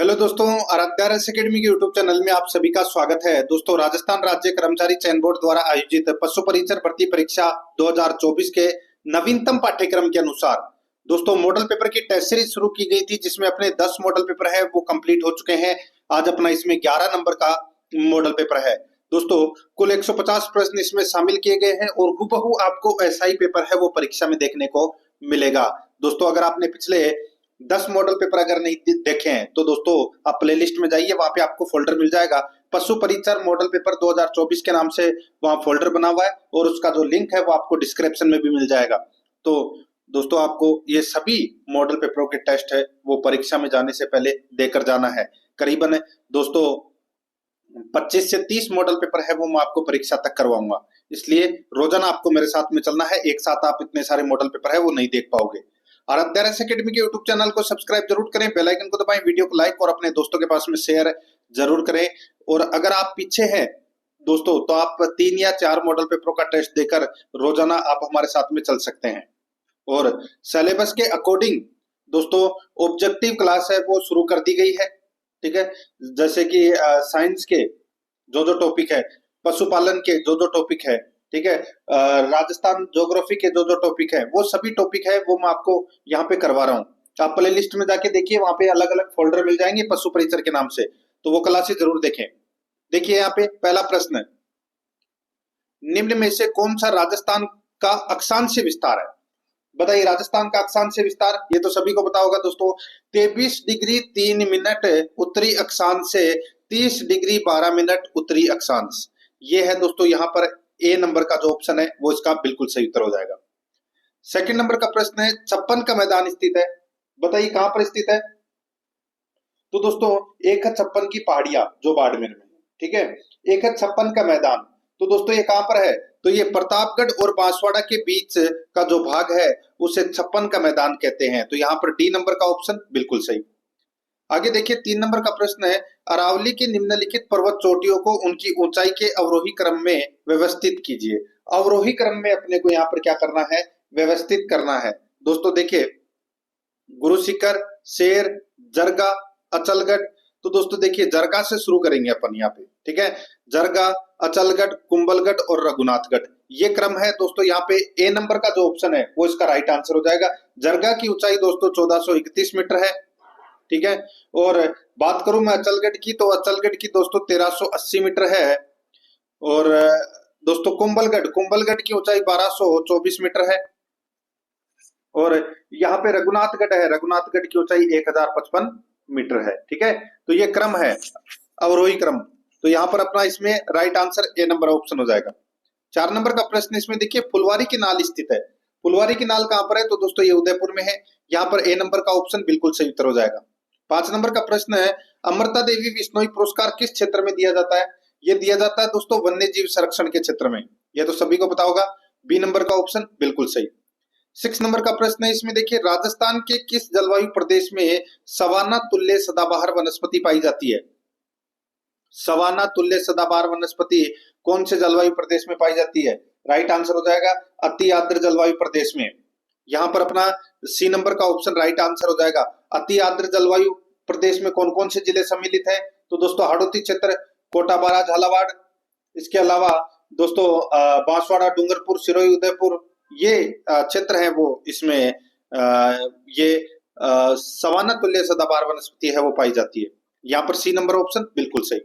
Hello दोस्तों, Aaradhya academy के YouTube channel में आप सभी का स्वागत है। दोस्तों, राजस्थान राज्य कर्मचारी चयन बोर्ड द्वारा आयोजित पशु परिचर भर्ती परीक्षा 2024 के नवीनतम पाठ्यक्रम के अनुसार दोस्तों मॉडल पेपर की टेस्ट सीरीज शुरू की गई थी, जिसमें अपने 10 मॉडल पेपर है वो कंप्लीट हो चुके हैं। आज अपना इसमें 11 नंबर का मॉडल पेपर है। दोस्तों, कुल 150 प्रश्न इसमें शामिल किए गए हैं और हूबहू आपको ऐसा ही पेपर है वो परीक्षा में देखने को मिलेगा। दोस्तों, अगर आपने पिछले 10 मॉडल पेपर अगर नहीं देखे हैं तो दोस्तों आप प्लेलिस्ट में जाइए, वहां पे आपको फोल्डर मिल जाएगा पशु परिचर मॉडल पेपर 2024 के नाम से वहां फोल्डर बना हुआ है और उसका जो लिंक है वो आपको डिस्क्रिप्शन में भी मिल जाएगा। तो दोस्तों, आपको ये सभी मॉडल पेपरों के टेस्ट है वो परीक्षा में जाने से पहले देकर जाना है। करीबन दोस्तों 25 से 30 मॉडल पेपर है वो मैं आपको परीक्षा तक करवाऊंगा, इसलिए रोजाना आपको मेरे साथ में चलना है। एक साथ आप इतने सारे मॉडल पेपर है वो नहीं देख पाओगे। आराध्या अकेडमी के यूट्यूब चैनल को सब्सक्राइब जरूर करें, बेल आइकन को दबाएं, वीडियो को लाइक और अपने दोस्तों के पास में शेयर जरूर करें। और अगर आप पीछे हैं दोस्तों तो आप 3 या 4 मॉडल पेपरों का टेस्ट देकर रोजाना आप हमारे साथ में चल सकते हैं। और सिलेबस के अकॉर्डिंग दोस्तों ऑब्जेक्टिव क्लास है वो शुरू कर दी गई है, ठीक है। जैसे कि साइंस के जो टॉपिक है, पशुपालन के जो टॉपिक है, ठीक है, राजस्थान ज्योग्राफी के जो टॉपिक है वो सभी टॉपिक है वो मैं आपको यहाँ पे करवा रहा हूँ। आप प्ले लिस्ट में जाके देखिए, वहां पे अलग अलग फोल्डर मिल जाएंगे पशु परिचर के नाम से, तो वो क्लासेस जरूर देखें। देखिए यहाँ पे पहला प्रश्न है, निम्न में से कौन सा राजस्थान का अक्षांश विस्तार है? बताइए, राजस्थान का अक्षांश विस्तार ये तो सभी को पता होगा दोस्तों, 23 डिग्री 3 मिनट उत्तरी अक्षांश से 30 डिग्री 12 मिनट उत्तरी अक्षांश। ये है दोस्तों यहाँ पर ए नंबर का जो ऑप्शन है वो इसका बिल्कुल सही उत्तर हो जाएगा। सेकंड नंबर का प्रश्न है, 56 का मैदान स्थित है। बताइए कहां पर स्थित है? तो दोस्तों एक है 56 की पहाड़ियां जो बाड़मेर में, ठीक है। एक है 56 का मैदान, तो दोस्तों ये कहां पर है? तो ये प्रतापगढ़ और बांसवाड़ा के बीच का जो भाग है उसे 56 का मैदान कहते हैं। तो यहाँ पर डी नंबर का ऑप्शन बिल्कुल सही। आगे देखिए 3 नंबर का प्रश्न है, अरावली की निम्नलिखित पर्वत चोटियों को उनकी ऊंचाई के अवरोही क्रम में व्यवस्थित कीजिए। अवरोही क्रम में अपने को यहाँ पर क्या करना है? व्यवस्थित करना है। दोस्तों देखिए, गुरु शिखर, शेर, जरगा, अचलगढ़। तो दोस्तों देखिए जरगा से शुरू करेंगे अपन यहाँ पे, ठीक है। जरगा, अचलगढ़, कुंभलगढ़ और रघुनाथगढ़, ये क्रम है दोस्तों। यहाँ पे ए नंबर का जो ऑप्शन है वो इसका राइट आंसर हो जाएगा। जरगा की ऊंचाई दोस्तों 1431 मीटर है, ठीक है। और बात करूं मैं अचलगढ़ की, तो अचलगढ़ की दोस्तों 1380 मीटर है। और दोस्तों कुंभलगढ़ की ऊंचाई 1224 मीटर है। और यहाँ पे रघुनाथगढ़ है, रघुनाथगढ़ की ऊंचाई 1055 मीटर है, ठीक है। तो ये क्रम है अवरोही क्रम, तो यहाँ पर अपना इसमें right answer A number option हो जाएगा। 4 नंबर का प्रश्न इसमें देखिए, फुलवारी की नाल स्थित है। फुलवारी की नाल कहां पर है? तो दोस्तों ये उदयपुर में है। यहाँ पर ए नंबर का ऑप्शन बिल्कुल सही उत्तर हो जाएगा। 5 नंबर का प्रश्न है, अमृता देवी बिश्नोई पुरस्कार किस क्षेत्र में दिया जाता है? ये दिया जाता है दोस्तों वन्य जीव संरक्षण के क्षेत्र में, ये तो सभी को पता होगा। बी नंबर का ऑप्शन बिल्कुल सही। 6 नंबर का प्रश्न है, इसमें देखिए, राजस्थान के किस जलवायु प्रदेश में सवाना तुल्य सदाबहार वनस्पति पाई जाती है? सवाना तुल्य सदाबहार वनस्पति कौन से जलवायु प्रदेश में पाई जाती है? राइट आंसर हो जाएगा अति आर्द्र जलवायु प्रदेश में। यहाँ पर अपना सी नंबर का ऑप्शन राइट आंसर हो जाएगा। अति आर्द्र जलवायु प्रदेश में कौन कौन से जिले सम्मिलित है? तो दोस्तों हाड़ौती क्षेत्र, कोटाबारा, झालावाड़, इसके अलावा दोस्तों बांसवाड़ा, डूंगरपुर, सिरोही, उदयपुर, ये क्षेत्र है वो इसमें ये सवाना तुल्य सदाबहार वनस्पति है वो पाई जाती है। यहाँ पर सी नंबर ऑप्शन बिल्कुल सही।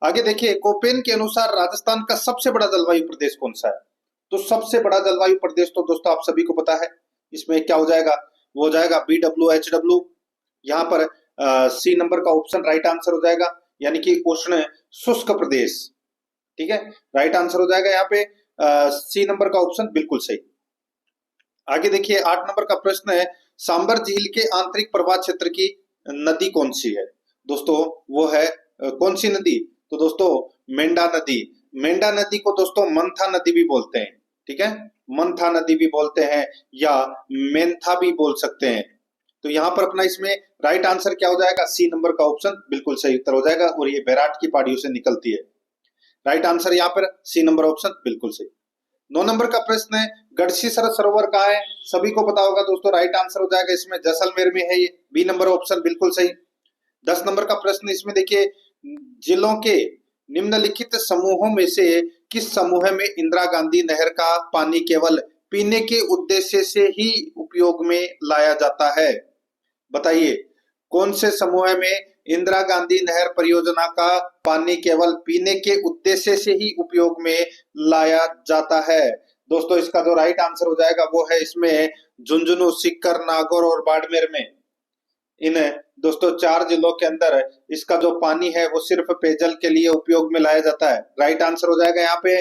आगे देखिए, कोपेन के अनुसार राजस्थान का सबसे बड़ा जलवायु प्रदेश कौन सा है? तो सबसे बड़ा जलवायु प्रदेश तो दोस्तों आप सभी को पता है, इसमें क्या हो जाएगा? वो हो जाएगा BWHW। यहाँ पर सी नंबर का ऑप्शन राइट आंसर हो जाएगा, यानी कि उष्ण शुष्क प्रदेश, ठीक है। राइट आंसर हो जाएगा यहाँ पे सी नंबर का ऑप्शन बिल्कुल सही। आगे देखिए 8 नंबर का प्रश्न है, सांबर झील के आंतरिक प्रवाह क्षेत्र की नदी कौन सी है? दोस्तों वो है कौन सी नदी? तो दोस्तों मेंढा नदी। मेंढा नदी को दोस्तों मंथा नदी भी बोलते हैं, ठीक है। मंथा नदी भी बोलते हैं या मेंथा भी बोल सकते हैं। तो यहाँ पर अपना इसमें राइट आंसर क्या हो जाएगा? सी नंबर का ऑप्शन बिल्कुल सही उत्तर हो जाएगा। और ये बैराट की पहाड़ियों से निकलती है। राइट आंसर यहाँ पर सी नंबर ऑप्शन बिल्कुल सही। 9 नंबर का प्रश्न है, गढ़सीसर सरोवर कहाँ है? सभी को पता होगा दोस्तों, राइट आंसर हो जाएगा इसमें जैसलमेर में है ये। बी नंबर ऑप्शन बिल्कुल सही। 10 नंबर का प्रश्न इसमें देखिए, जिलों के निम्नलिखित समूहों में से किस समूह में इंदिरा गांधी नहर का पानी केवल पीने के उद्देश्य से ही उपयोग में लाया जाता है? बताइए, कौन से समूह में इंदिरा गांधी नहर परियोजना का पानी केवल पीने के उद्देश्य से ही उपयोग में लाया जाता है? दोस्तों, इसका जो राइट आंसर हो जाएगा वो है इसमें झुंझुनू, सीकर, नागौर और बाड़मेर में। इन दोस्तों 4 जिलों के अंदर इसका जो पानी है वो सिर्फ पेयजल के लिए उपयोग में लाया जाता है। राइट आंसर हो जाएगा यहाँ पे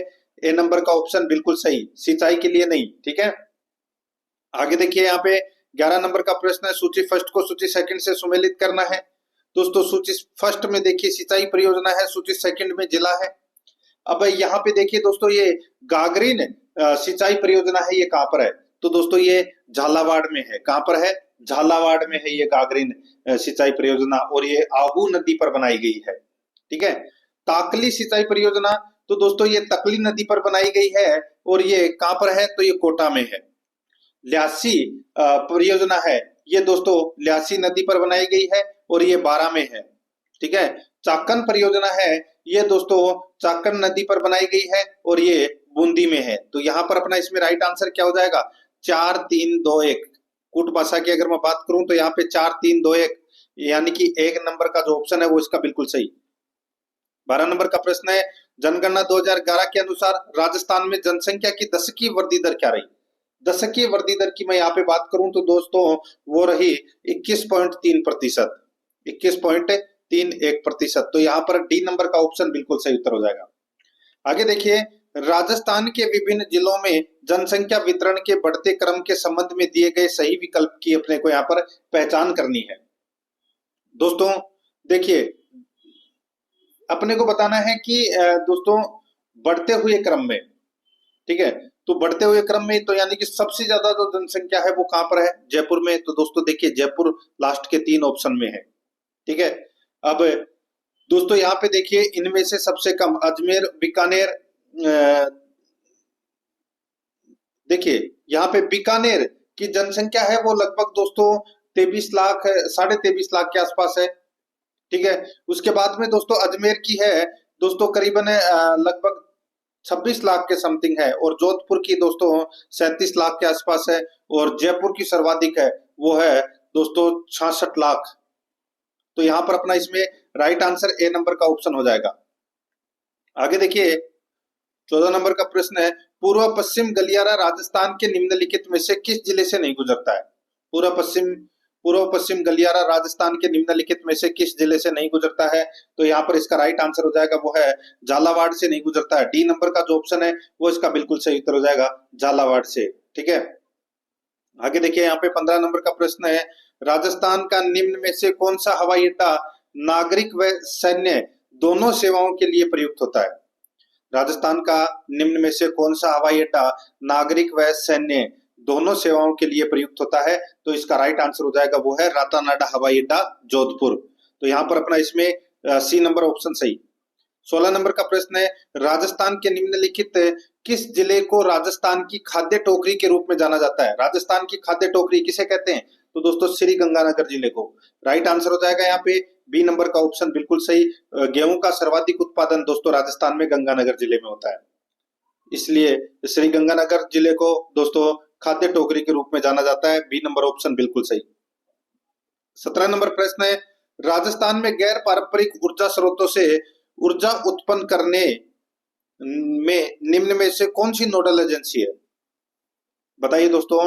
ए नंबर का ऑप्शन बिल्कुल सही, सिंचाई के लिए नहीं। ठीक है, आगे देखिए यहाँ पे 11 नंबर का प्रश्न है, सूची फर्स्ट को सूची सेकंड से सुमेलित करना है। दोस्तों सूची फर्स्ट में देखिए सिंचाई परियोजना है, सूची सेकंड में जिला है। अब यहाँ पे देखिए दोस्तों, ये गागरीन सिंचाई परियोजना है, ये कहाँ पर है? तो दोस्तों ये झालावाड़ में है। कहाँ पर है? झालावाड़ में है ये गागरीन सिंचाई परियोजना, और ये आहू नदी पर बनाई गई है। ठीक है, ताकली सिंचाई परियोजना, तो दोस्तों ये तकली नदी पर बनाई गई है, और ये कहाँ पर है? तो ये कोटा में है। ल्यासी परियोजना है, ये दोस्तों ल्यासी नदी पर बनाई गई है, और ये बारा में है। ठीक है, चाकन परियोजना है, ये दोस्तों चाकन नदी पर बनाई गई है, और ये बूंदी में है। तो यहाँ पर अपना इसमें राइट आंसर क्या हो जाएगा? 4 3 2 1। कूट भाषा की अगर मैं बात करूं तो यहाँ पे 4 3 2 1, यानी कि 1 नंबर का जो ऑप्शन है वो इसका बिल्कुल सही। 12 नंबर का प्रश्न है, जनगणना 2011 के अनुसार राजस्थान में जनसंख्या की दशकीय वृद्धि दर क्या रही? दशकीय वृद्धि दर की मैं यहाँ पे बात करूं तो दोस्तों वो रही 21.3%, 21.31%। तो यहाँ पर डी नंबर का ऑप्शन बिल्कुल सही उत्तर हो जाएगा। आगे देखिए, राजस्थान के विभिन्न जिलों में जनसंख्या वितरण के बढ़ते क्रम के संबंध में दिए गए सही विकल्प की अपने को यहाँ पर पहचान करनी है। दोस्तों देखिए, अपने को बताना है कि दोस्तों बढ़ते हुए क्रम में, ठीक है, तो बढ़ते हुए क्रम में तो यानी कि सबसे ज्यादा जो जनसंख्या है वो कहां पर है? जयपुर में। तो दोस्तों देखिए, जयपुर लास्ट के 3 ऑप्शन में है। ठीक है, अब दोस्तों यहाँ पे देखिए, इनमें से सबसे कम अजमेर, बीकानेर, देखिए यहाँ पे बीकानेर की जनसंख्या है वो लगभग दोस्तों 23 लाख, 23.5 लाख के आसपास है। ठीक है, उसके बाद में दोस्तों अजमेर की है दोस्तों करीबन लगभग 26 लाख के समथिंग है, और जोधपुर की दोस्तों 37 लाख के आसपास है, और जयपुर की सर्वाधिक है वो है दोस्तों 66 लाख। तो यहाँ पर अपना इसमें राइट आंसर ए नंबर का ऑप्शन हो जाएगा। आगे देखिए, 14 नंबर का प्रश्न है, पूर्व पश्चिम गलियारा राजस्थान के निम्नलिखित में से किस जिले से नहीं गुजरता है? पूर्व पश्चिम गलियारा राजस्थान के निम्नलिखित में से किस जिले से नहीं गुजरता है? तो यहाँ पर इसका राइट आंसर हो जाएगा वो है झालावाड़ से नहीं गुजरता है। डी नंबर का जो ऑप्शन है वो इसका बिल्कुल सही उत्तर हो जाएगा, झालावाड़ से। ठीक है, आगे देखिए, यहाँ पे 15 नंबर का प्रश्न है, राजस्थान का निम्न में से कौन सा हवाई अड्डा नागरिक व सैन्य दोनों सेवाओं के लिए प्रयुक्त होता है? राजस्थान का निम्न में से कौन सा हवाई अड्डा नागरिक व सैन्य दोनों सेवाओं के लिए प्रयुक्त होता है? तो इसका राइट आंसर हो जाएगा वो है रातानाडा हवाई अड्डा, जोधपुर। तो यहाँ पर अपना इसमें सी नंबर ऑप्शन सही। 16 नंबर का प्रश्न है, राजस्थान के निम्नलिखित किस जिले को राजस्थान की खाद्य टोकरी के रूप में जाना जाता है? राजस्थान की खाद्य टोकरी किसे कहते हैं? तो दोस्तों श्री गंगानगर जिले को। राइट आंसर हो जाएगा यहाँ पे बी नंबर का ऑप्शन बिल्कुल सही। गेहूं का सर्वाधिक उत्पादन दोस्तों राजस्थान में गंगानगर जिले में होता है, इसलिए श्री गंगानगर जिले को दोस्तों खाद्य टोकरी के रूप में जाना जाता है। बी नंबर ऑप्शन बिल्कुल सही। 17 नंबर प्रश्न है, राजस्थान में गैर पारंपरिक ऊर्जा स्रोतों से ऊर्जा उत्पन्न करने में निम्न में से कौन सी नोडल एजेंसी है? बताइए दोस्तों,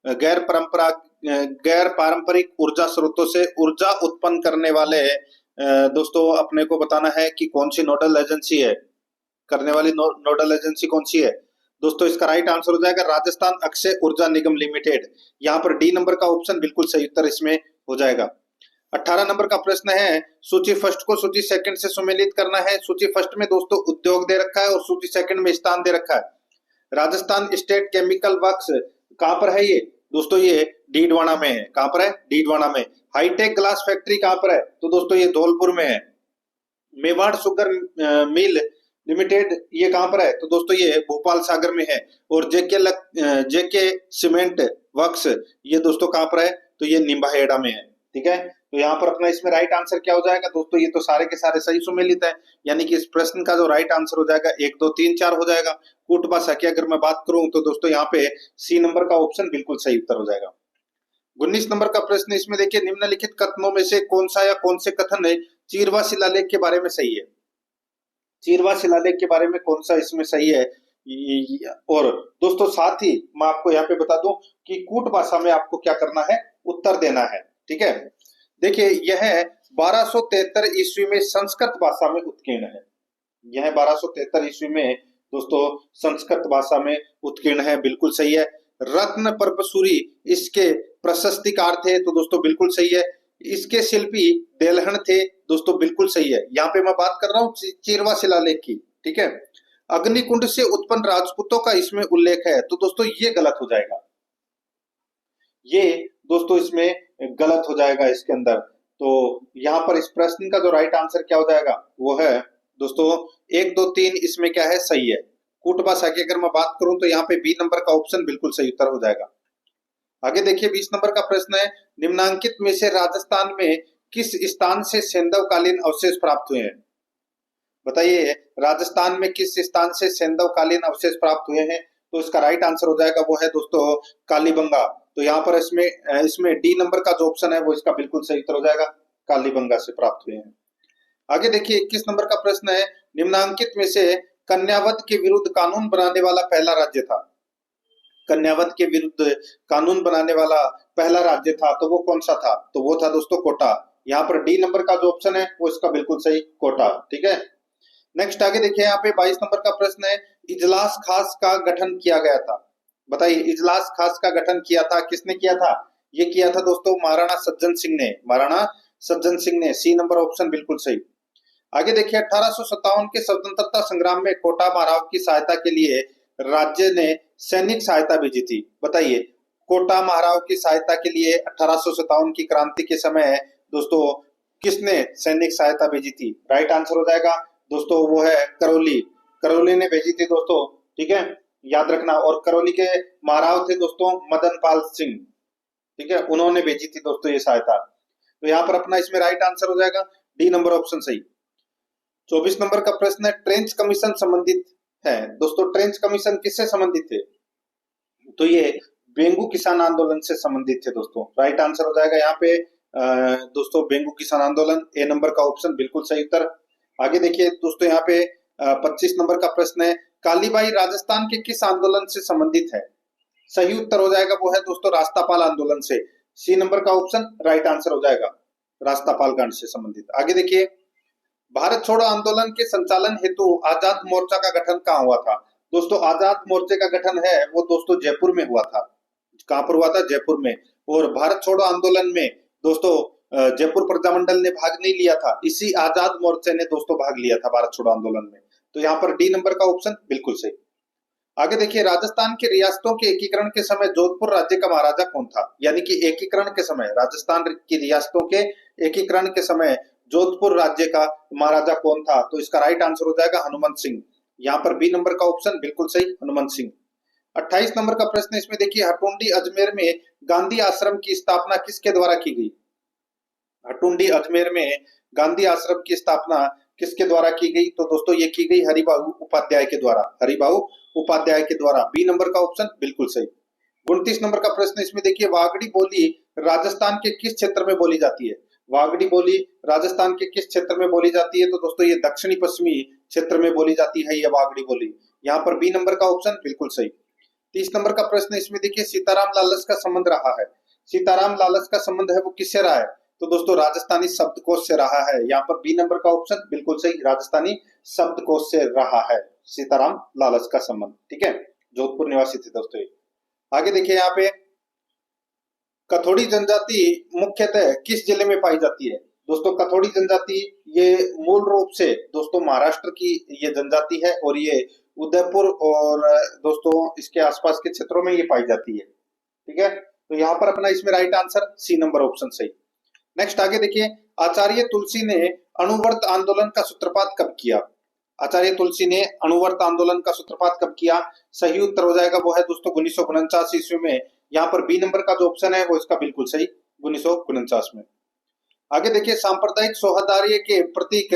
गैर पारंपरिक ऊर्जा स्रोतों से ऊर्जा उत्पन्न करने वाले दोस्तों अपने को बताना है कि कौन सी नोडल एजेंसी है, करने वाली नोडल एजेंसी कौन सी है? दोस्तों इसका राइट आंसर हो जाएगा राजस्थान अक्षय ऊर्जा निगम लिमिटेड। यहाँ पर डी नंबर का ऑप्शन बिल्कुल सही उत्तर इसमें हो जाएगा। 18 नंबर का प्रश्न है, सूची फर्स्ट को सूची सेकंड से सुमेलित करना है। सूची फर्स्ट में दोस्तों उद्योग दे रखा है और सूची सेकंड में स्थान दे रखा है। राजस्थान स्टेट केमिकल वर्क्स कहां पर है? ये दोस्तों ये डीडवाना में है। कहां पर है? डीडवाना में। हाईटेक ग्लास फैक्ट्री कहां पर है? तो दोस्तों ये धौलपुर में है। मेवाड़ शुगर मिल लिमिटेड ये कहां पर है? तो दोस्तों ये भोपाल सागर में है। और जेके सीमेंट वर्क्स ये दोस्तों कहां पर है? तो ये निम्बाहेड़ा में है। ठीक है, तो यहाँ पर अपना इसमें राइट आंसर क्या हो जाएगा दोस्तों, ये तो सारे के सारे सही सुमेलित है, यानी कि इस प्रश्न का जो राइट आंसर हो जाएगा 1 2 3 4 हो जाएगा। कूट भाषा की अगर मैं बात करूं तो दोस्तों यहाँ पे सी नंबर का ऑप्शन बिल्कुल सही उत्तर हो जाएगा। 19 नंबर का प्रश्न इसमें देखिए, निम्नलिखित कथनों में से कौन सा या कौन से कथन है चीरवा शिलालेख के बारे में सही है। चीरवा शिलालेख के बारे में कौन सा इसमें सही है। और दोस्तों साथ ही मैं आपको यहाँ पे बता दूं कि कूट भाषा में आपको क्या करना है, उत्तर देना है। ठीक है, देखिए यह 1273 ईस्वी में संस्कृत भाषा में उत्कीर्ण है। यह 1273 ईस्वी में दोस्तों संस्कृत भाषा में उत्कीर्ण है, बिल्कुल सही है। रत्न परपसूरी इसके प्रशस्तिकार थे, तो दोस्तों बिल्कुल सही है। इसके शिल्पी देलहन थे, दोस्तों बिल्कुल सही है। यहाँ पे मैं बात कर रहा हूँ चीरवा शिलालेख की। ठीक है, अग्निकुंड से उत्पन्न राजपूतों का इसमें उल्लेख है, तो दोस्तों ये गलत हो जाएगा, ये दोस्तों इसमें गलत हो जाएगा इसके अंदर। तो यहाँ पर इस प्रश्न का जो राइट आंसर क्या हो जाएगा वो है दोस्तों 1 2 3 इसमें क्या है, सही है। कूट भाषा की अगर मैं बात करूं तो यहाँ पे बी नंबर का ऑप्शन बिल्कुल सही उत्तर हो जाएगा। आगे देखिए 20 नंबर का प्रश्न है, निम्नांकित में से राजस्थान में किस स्थान से सैंधवकालीन अवशेष प्राप्त हुए हैं। बताइए राजस्थान में किस स्थान से सैंधवकालीन अवशेष प्राप्त हुए हैं, तो इसका राइट आंसर हो जाएगा वो है दोस्तों कालीबंगा। तो यहाँ पर इसमें डी नंबर का जो ऑप्शन है वो इसका बिल्कुल सही उत्तर हो जाएगा, कालीबंगा से प्राप्त हुए हैं। आगे देखिए 21 नंबर का प्रश्न है, निम्नांकित में से कन्यावध के विरुद्ध कानून बनाने वाला पहला राज्य था। कन्यावध के विरुद्ध कानून बनाने वाला पहला राज्य था, तो वो कौन सा था, तो वो था दोस्तों कोटा। यहाँ पर डी नंबर का जो ऑप्शन है वो इसका बिल्कुल सही कोटा। ठीक है, नेक्स्ट आगे देखिए यहाँ पे 22 नंबर का प्रश्न है, इजलास खास का गठन किया गया था। बताइए इजलास खास का गठन किया था, किसने किया था, ये किया था दोस्तों महाराणा सज्जन सिंह ने, महाराणा सज्जन सिंह ने, सी नंबर ऑप्शन बिल्कुल सही। आगे देखिए 1857 के स्वतंत्रता संग्राम में कोटा महाराव की सहायता के लिए राज्य ने सैनिक सहायता भेजी थी। बताइए कोटा महाराव की सहायता के लिए 1857 की क्रांति के समय दोस्तों किसने सैनिक सहायता भेजी थी, राइट आंसर हो जाएगा दोस्तों वो है करौली, करौली ने भेजी थी दोस्तों। ठीक है, याद रखना, और करौली के महाराव थे दोस्तों मदन पाल सिंह। ठीक है, उन्होंने भेजी थी दोस्तों ये सहायता। तो यहाँ पर अपना इसमें राइट आंसर हो जाएगा डी नंबर ऑप्शन सही। 24 नंबर का प्रश्न है, ट्रेंच कमीशन संबंधित है। दोस्तों ट्रेंच कमीशन किससे संबंधित थे, तो ये बेंगू किसान आंदोलन से संबंधित थे दोस्तों, राइट आंसर हो जाएगा यहाँ पे दोस्तों बेंगू किसान आंदोलन, ए नंबर का ऑप्शन बिल्कुल सही उत्तर। आगे देखिए दोस्तों यहाँ पे 25 नंबर का प्रश्न है, कालीबाई राजस्थान के किस आंदोलन से संबंधित है। सही उत्तर हो जाएगा वो है दोस्तों रास्तापाल आंदोलन से, सी नंबर का ऑप्शन राइट आंसर हो जाएगा, रास्तापाल कांड से संबंधित। आगे देखिए भारत छोड़ो आंदोलन के संचालन हेतु आजाद मोर्चा का गठन कहाँ हुआ था। दोस्तों आजाद मोर्चे का गठन है वो दोस्तों जयपुर में हुआ था। कहाँ पर हुआ था, जयपुर में। और भारत छोड़ो आंदोलन में दोस्तों जयपुर प्रजामंडल ने भाग नहीं लिया था, इसी आजाद मोर्चे ने दोस्तों भाग लिया था भारत छोड़ो आंदोलन में। तो यहाँ पर डी नंबर का ऑप्शन बिल्कुल सही। आगे देखिए राजस्थान के रियासतों के एकीकरण के समय जोधपुर राज्य का महाराजा कौन था, यानी कि एकीकरण के समय, राजस्थान की रियासतों के एकीकरण के समय जोधपुर राज्य का महाराजा कौन था, तो इसका राइट आंसर हो जाएगा हनुमंत सिंह। यहाँ पर बी नंबर का ऑप्शन बिल्कुल सही, हनुमंत सिंह। 28 नंबर का प्रश्न इसमें देखिए, हटुंडी अजमेर में गांधी आश्रम की स्थापना किसके द्वारा की गई। हटुंडी अजमेर में गांधी आश्रम की स्थापना किसके द्वारा की गई, तो दोस्तों ये की गई हरिबाहु उपाध्याय के द्वारा, हरिबाहु उपाध्याय के द्वारा, बी नंबर का ऑप्शन बिल्कुल सही। 29 नंबर का प्रश्न इसमें देखिए, वागड़ी बोली राजस्थान के किस क्षेत्र में बोली जाती है। वागड़ी बोली राजस्थान के किस क्षेत्र में बोली जाती है, तो दोस्तों ये दक्षिणी पश्चिमी क्षेत्र में बोली जाती है ये वागड़ी बोली, यहाँ पर बी नंबर का ऑप्शन बिल्कुल सही। 30 नंबर का प्रश्न इसमें देखिए, सीताराम लालच का संबंध रहा है। सीताराम लालच का संबंध है वो किससे रहा है, तो दोस्तों राजस्थानी शब्दकोश से रहा है, यहाँ पर बी नंबर का ऑप्शन बिल्कुल सही, राजस्थानी शब्दकोश से रहा है सीताराम लालच का संबंध। ठीक है, जोधपुर निवासी थे दोस्तों ये। आगे देखिए यहाँ पे कथोड़ी जनजाति मुख्यतः किस जिले में पाई जाती है। दोस्तों कथोड़ी जनजाति ये मूल रूप से दोस्तों महाराष्ट्र की ये जनजाति है, और ये उदयपुर और दोस्तों इसके आसपास के क्षेत्रों में ये पाई जाती है। ठीक है, तो यहाँ पर अपना इसमें right answer C number option सही। नेक्स्ट आगे देखिए, आचार्य तुलसी ने अणुव्रत आंदोलन का सूत्रपात कब किया। आचार्य तुलसी ने अणुव्रत आंदोलन का सूत्रपात कब किया, सही उत्तर हो जाएगा वो है दोस्तों 1949 ईस्वी में, यहाँ पर बी नंबर का जो ऑप्शन है वो इसका बिल्कुल सही, 1949 में। आगे देखिए, सांप्रदायिक सौहार्द के प्रतीक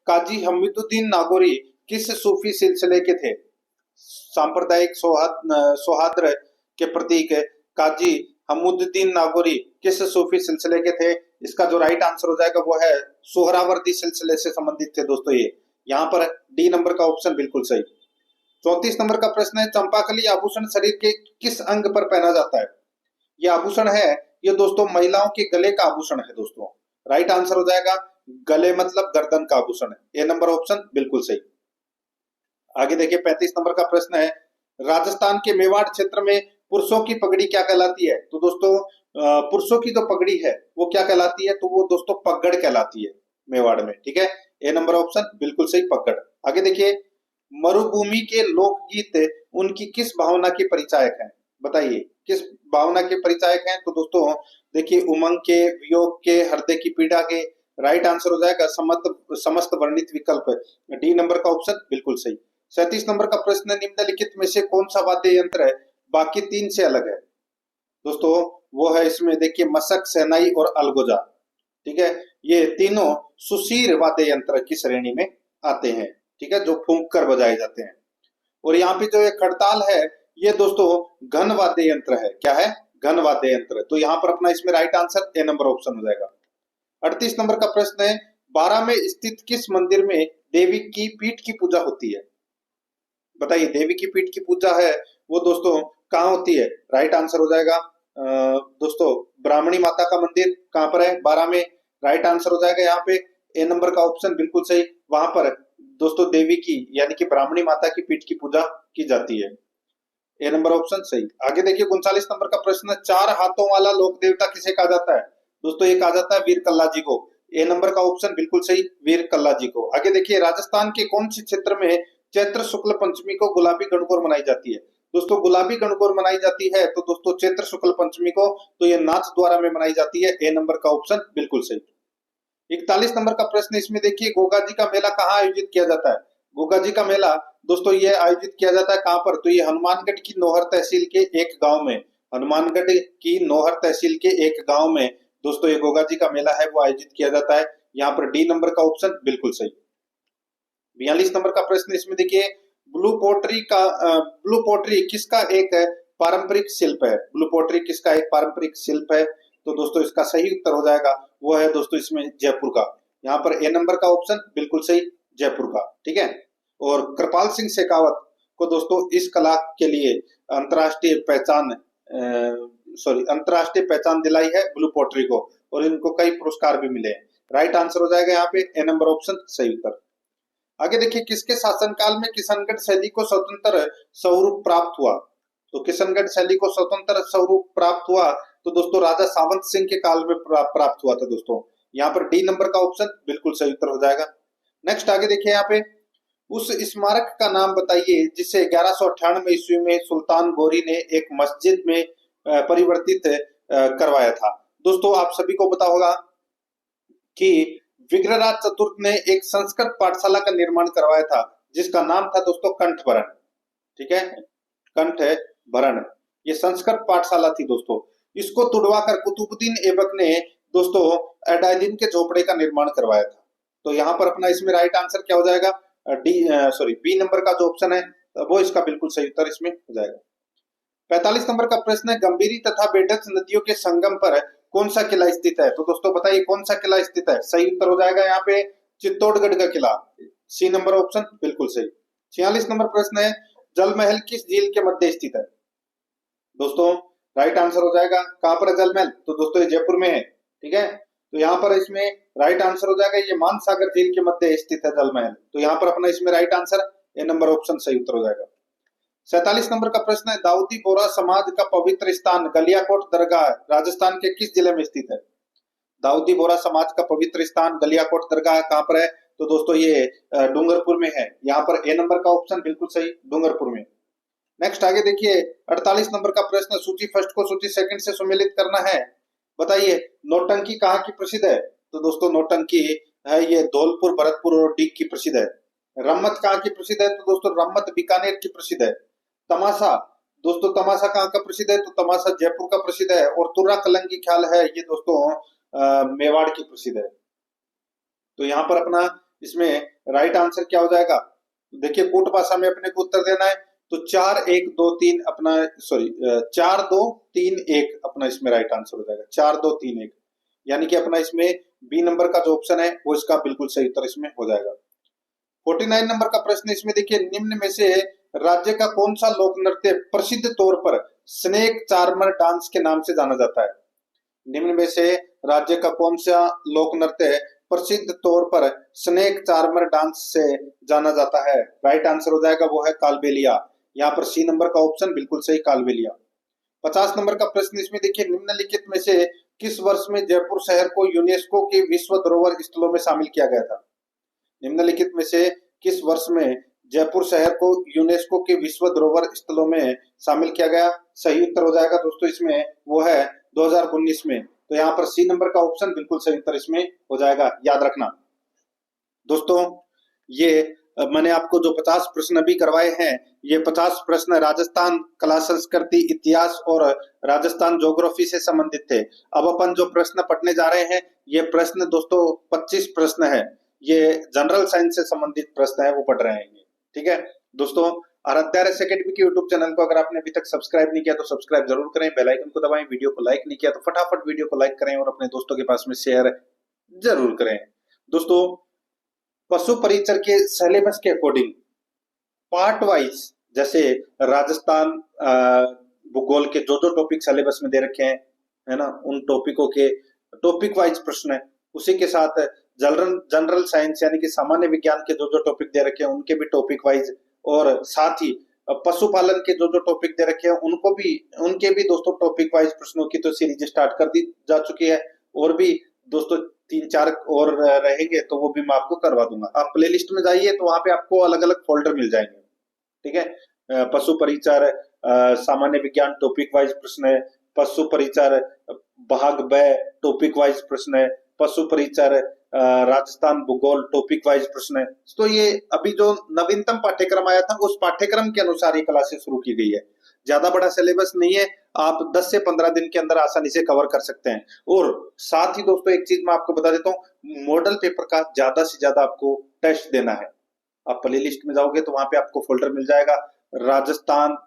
काजी हमीदुद्दीन नागौरी किस सूफी सिलसिले के थे? सांप्रदायिक सौहार्द के प्रतीक काजी हमीदुद्दीन नागौरी किस सूफी सिलसिले के थे? इसका जो राइट आंसर हो जाएगा वो है सोहरावर्दी सिलसिले से संबंधित थे दोस्तों ये। यहाँ पर डी नंबर का ऑप्शन बिल्कुल सही। 34 नंबर का प्रश्न है, चंपाकली आभूषण शरीर के किस अंग पर पहना जाता है? ये आभूषण है, ये दोस्तों महिलाओं के गले का आभूषण है दोस्तों। राइट आंसर हो जाएगा गले मतलब गर्दन का आभूषण है। ए नंबर ऑप्शन बिल्कुल सही। आगे देखिए, 35 नंबर का प्रश्न है, राजस्थान के मेवाड़ क्षेत्र में पुरुषों की पगड़ी क्या कहलाती है? तो दोस्तों पुरुषों की जो पगड़ी है वो क्या कहलाती है? तो वो दोस्तों पगड़ कहलाती है मेवाड़ में। ठीक है, ए नंबर ऑप्शन बिल्कुल सही, पगड़। आगे देखिए, मरुभूमि के लोकगीत उनकी किस भावना के परिचायक हैं? बताइए किस भावना के परिचायक हैं? तो दोस्तों देखिए, उमंग के, वियोग के, हृदय की पीड़ा के। राइट आंसर हो जाएगा समस्त वर्णित विकल्प, डी नंबर का ऑप्शन बिल्कुल सही। 37 नंबर का प्रश्न, निम्नलिखित में से कौन सा वाद्य यंत्र बाकी तीन से अलग है? दोस्तों वो है इसमें देखिए मशक, शहनाई और अलगोजा। ठीक है, ये तीनों सुशीर वाद्य यंत्र की श्रेणी में आते हैं। ठीक है, जो फूंक कर बजाए जाते हैं। और यहाँ पे जो ये खड़ताल है ये दोस्तों घन वाद्य यंत्र है। क्या है? घन वाद्य यंत्र। तो यहाँ पर अपना इसमें right answer A number option हो जाएगा। 38 नंबर का प्रश्न है, 12 में स्थित किस मंदिर में देवी की पीठ की पूजा होती है? बताइए, देवी की पीठ की पूजा है वो दोस्तों कहाँ होती है? राइट आंसर हो जाएगा दोस्तों ब्राह्मणी माता का मंदिर कहाँ पर है? 12 में। राइट आंसर हो जाएगा यहाँ पे ए नंबर का ऑप्शन बिल्कुल सही। वहां पर दोस्तों देवी की यानी कि ब्राह्मणी माता की पीठ की पूजा की जाती है। ए नंबर ऑप्शन सही। आगे देखिए, 39 नंबर का प्रश्न, चार हाथों वाला लोक देवता किसे कहा जाता है? दोस्तों ये कहा जाता है वीर कल्ला जी को। ए नंबर का ऑप्शन बिल्कुल सही, वीर कल्ला जी को। आगे देखिए, राजस्थान के कौन से क्षेत्र में चैत्र शुक्ल पंचमी को गुलाबी गणगौर मनाई जाती है? दोस्तों गुलाबी गणगौर मनाई जाती है तो दोस्तों चैत्र शुक्ल पंचमी को तो ये नाथ द्वारा में मनाई जाती है। ए नंबर का ऑप्शन बिल्कुल सही। 41 नंबर का प्रश्न, इसमें देखिए गोगा जी का मेला कहाँ आयोजित किया जाता है? गोगा जी का मेला दोस्तों ये आयोजित किया जाता है कहाँ पर? तो ये हनुमानगढ़ की नौहर तहसील के एक गांव में, हनुमानगढ़ की नौहर तहसील के एक गांव में दोस्तों ये गोगा जी का मेला है वो आयोजित किया जाता है। यहाँ पर डी नंबर का ऑप्शन बिल्कुल सही। 42 नंबर का प्रश्न, इसमें देखिए ब्लू पोट्री किसका एक पारंपरिक शिल्प है? ब्लू पोट्री किसका एक पारंपरिक शिल्प है? तो दोस्तों इसका सही उत्तर हो जाएगा वो है दोस्तों इसमें जयपुर का। यहाँ पर ए नंबर का ऑप्शन बिल्कुल सही, जयपुर का। ठीक है, और कृपाल सिंह शेखावत को दोस्तों इस कला के लिए अंतर्राष्ट्रीय पहचान दिलाई है ब्लू पोट्री को, और इनको कई पुरस्कार भी मिले हैं। राइट आंसर हो जाएगा यहाँ पे ए नंबर ऑप्शन सही उत्तर। आगे देखिए, किसके शासनकाल में किशनगढ़ शैली को स्वतंत्र स्वरूप प्राप्त हुआ? तो किशनगढ़ शैली को स्वतंत्र स्वरूप प्राप्त हुआ तो दोस्तों राजा सावंत सिंह के काल में प्राप्त हुआ था दोस्तों। यहाँ पर डी नंबर का ऑप्शन बिल्कुल सही उत्तर हो जाएगा। नेक्स्ट आगे देखिए, यहाँ पे उस स्मारक का नाम बताइए जिसे 1198 ईस्वी में सुल्तान गौरी ने एक मस्जिद में परिवर्तित करवाया था। दोस्तों आप सभी को पता होगा कि विग्रहराज चतुर्थ ने एक संस्कृत पाठशाला का निर्माण करवाया था जिसका नाम था दोस्तों कंठभरण। ठीक है, कंठभरण ये संस्कृत पाठशाला थी दोस्तों। इसको तुड़वाकर कुतुबुद्दीन ऐबक ने दोस्तों एडाइलिन के झोपड़े का निर्माण करवाया था। तो यहाँ पर अपना इसमें राइट आंसर क्या हो जाएगा? बी नंबर का जो ऑप्शन है वो इसका बिल्कुल सही उत्तर इसमें हो जाएगा। 45 नंबर का प्रश्न है, गंभीरी तथा बेडक नदियों के संगम पर कौन सा किला स्थित है? तो दोस्तों बताइए कौन सा किला स्थित है? सही उत्तर हो जाएगा यहाँ पे चित्तौड़गढ़ का किला, सी नंबर ऑप्शन बिल्कुल सही। 46 नंबर प्रश्न है, जल महल किस झील के मध्य स्थित है? दोस्तों राइट आंसर हो जाएगा कहां पर है जल महल? तो दोस्तों ये जयपुर में है। ठीक है, तो यहाँ पर इसमें राइट आंसर हो जाएगा ये मानसागर झील के मध्य स्थित है जल महल। तो यहाँ पर अपना इसमें right answer A number option सही उत्तर हो जाएगा। 47 नंबर का प्रश्न है, दाऊदी बोहरा समाज का पवित्र स्थान गलियाकोट दरगाह राजस्थान के किस जिले में स्थित है? दाऊदी बोहरा समाज का पवित्र स्थान गलियाकोट दरगाह कहाँ पर है? तो दोस्तों ये डूंगरपुर में है। यहाँ पर ए नंबर का ऑप्शन बिल्कुल सही, डूंगरपुर में। नेक्स्ट आगे देखिए, 48 नंबर का प्रश्न, सूची फर्स्ट को सूची सेकंड से सुमेलित करना है। बताइए नौटंकी कहाँ की प्रसिद्ध है? तो दोस्तों नौटंकी है ये धौलपुर, भरतपुर और डीग की प्रसिद्ध है। रम्मत कहाँ की प्रसिद्ध है? तो दोस्तों रम्मत बीकानेर की प्रसिद्ध है। तमाशा दोस्तों, तमाशा कहाँ का प्रसिद्ध है? तो तमाशा जयपुर का प्रसिद्ध है। और तुर्रा कलंगी ख्याल है ये दोस्तों मेवाड़ की प्रसिद्ध है। तो यहाँ पर अपना इसमें राइट आंसर क्या हो जाएगा? देखिए कूट भाषा में अपने को उत्तर देना है, तो 4-1-2-3 अपना, सॉरी 4-2-3-1 अपना इसमें राइट आंसर हो जाएगा, 4-2-3-1, यानी कि अपना इसमें बी नंबर का जो ऑप्शन है वो इसका बिल्कुल सही उत्तर इसमें हो जाएगा। 49 नंबर का प्रश्न इसमें देखिए, निम्न में से राज्य का कौन सा लोक नृत्य प्रसिद्ध तौर पर स्नेक चार्मर डांस के नाम से जाना जाता है? निम्न में से राज्य का कौन सा लोक नृत्य प्रसिद्ध तौर पर स्नेक चार्मर डांस से जाना जाता है? राइट आंसर हो जाएगा वो है कालबेलिया। यहाँ पर सी नंबर का ऑप्शन बिल्कुल सही, कालबेलिया। 50 नंबर का प्रश्न इसमें देखिए, निम्नलिखित में से किस वर्ष में जयपुर शहर को यूनेस्को के विश्व धरोहर स्थलों में शामिल किया गया था? निम्नलिखित में से किस वर्ष में जयपुर शहर को यूनेस्को के विश्व धरोहर स्थलों में शामिल किया गया? सही उत्तर हो जाएगा दोस्तों इसमें वो है 2019 में। तो यहाँ पर सी नंबर का ऑप्शन बिल्कुल सही उत्तर इसमें हो जाएगा, याद रखना दोस्तों। ये मैंने आपको जो 50 प्रश्न अभी करवाए हैं, ये 50 प्रश्न राजस्थान कला संस्कृति इतिहास और राजस्थान ज्योग्राफी से संबंधित थे। अब अपन जो प्रश्न पढ़ने जा रहे हैं, ये प्रश्न दोस्तों 25 प्रश्न है, ये जनरल साइंस से संबंधित प्रश्न है, वो पढ़ रहे हैं। ठीक है दोस्तों, आराध्या रस एकेडमी के यूट्यूब चैनल को अगर आपने अभी तक सब्सक्राइब नहीं किया तो सब्सक्राइब जरूर करें, बेल आइकन को दबाएं, वीडियो को लाइक नहीं किया तो फटाफट वीडियो को लाइक करें और अपने दोस्तों के पास में शेयर जरूर करें। दोस्तों, पशु परिचर के सिलेबस के अकॉर्डिंग पार्ट वाइज, जैसे राजस्थान भूगोल के जो जो टॉपिक सिलेबस में दे रखे हैं, है ना, उन टॉपिकों के टॉपिक वाइज प्रश्न है, उसी के साथ जनरल साइंस यानी कि सामान्य विज्ञान के जो जो टॉपिक दे रखे हैं उनके भी टॉपिक वाइज, और साथ ही पशुपालन के जो जो टॉपिक दे रखे हैं उनके भी दोस्तों टॉपिक वाइज प्रश्नों की तो सीरीज स्टार्ट कर दी जा चुकी है, और भी दोस्तों 3-4 और रहेंगे तो वो भी मैं आपको करवा दूंगा। आप प्ले लिस्ट में जाइए तो वहां पे आपको अलग अलग फोल्डर मिल जाएंगे। ठीक है, पशु परिचर सामान्य विज्ञान टॉपिक वाइज प्रश्न है, पशु परिचर भाग ब टॉपिक वाइज प्रश्न है, पशु परिचर राजस्थान भूगोल टॉपिक वाइज प्रश्न है। तो ये अभी जो नवीनतम पाठ्यक्रम आया था उस पाठ्यक्रम के अनुसार ये क्लासेस शुरू की गई है। ज्यादा बड़ा सिलेबस नहीं है, आप 10 से 15 दिन के अंदर आसानी से कवर कर सकते हैं। और साथ ही दोस्तों एक चीज मैं आपको बता देता हूँ, मॉडल पेपर का ज्यादा से ज्यादा आपको टेस्ट देना है। आप प्ले लिस्ट में जाओगे तो वहां पे आपको फोल्डर मिल जाएगा, राजस्थान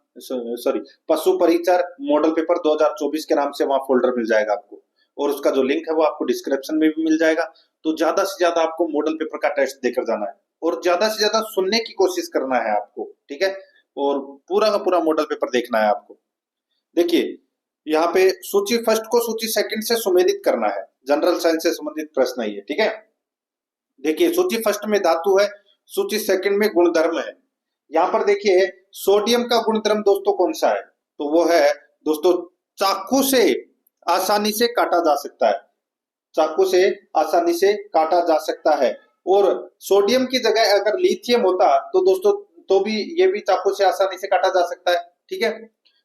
पशु परिचर मॉडल पेपर 2024 के नाम से वहां फोल्डर मिल जाएगा आपको, और उसका जो लिंक है वो आपको डिस्क्रिप्शन में भी मिल जाएगा। तो ज्यादा से ज्यादा आपको मॉडल पेपर का टेस्ट देकर जाना है और ज्यादा से ज्यादा सुनने की कोशिश करना है आपको। ठीक है, और पूरा का पूरा मॉडल पेपर देखना है आपको। देखिए यहाँ पे सूची फर्स्ट को सूची सेकंड से सुमेलित करना है, जनरल साइंस से संबंधित प्रश्न है ये। ठीक है, देखिए सूची फर्स्ट में धातु है, सूची सेकंड में गुणधर्म है। यहाँ पर देखिए सोडियम का गुणधर्म दोस्तों कौन सा है? तो वो है दोस्तों चाकू से आसानी से काटा जा सकता है, चाकू से आसानी से काटा जा सकता है। और सोडियम की जगह अगर लिथियम होता तो दोस्तों तो भी ये भी चाकू से आसानी से काटा जा सकता है। ठीक है,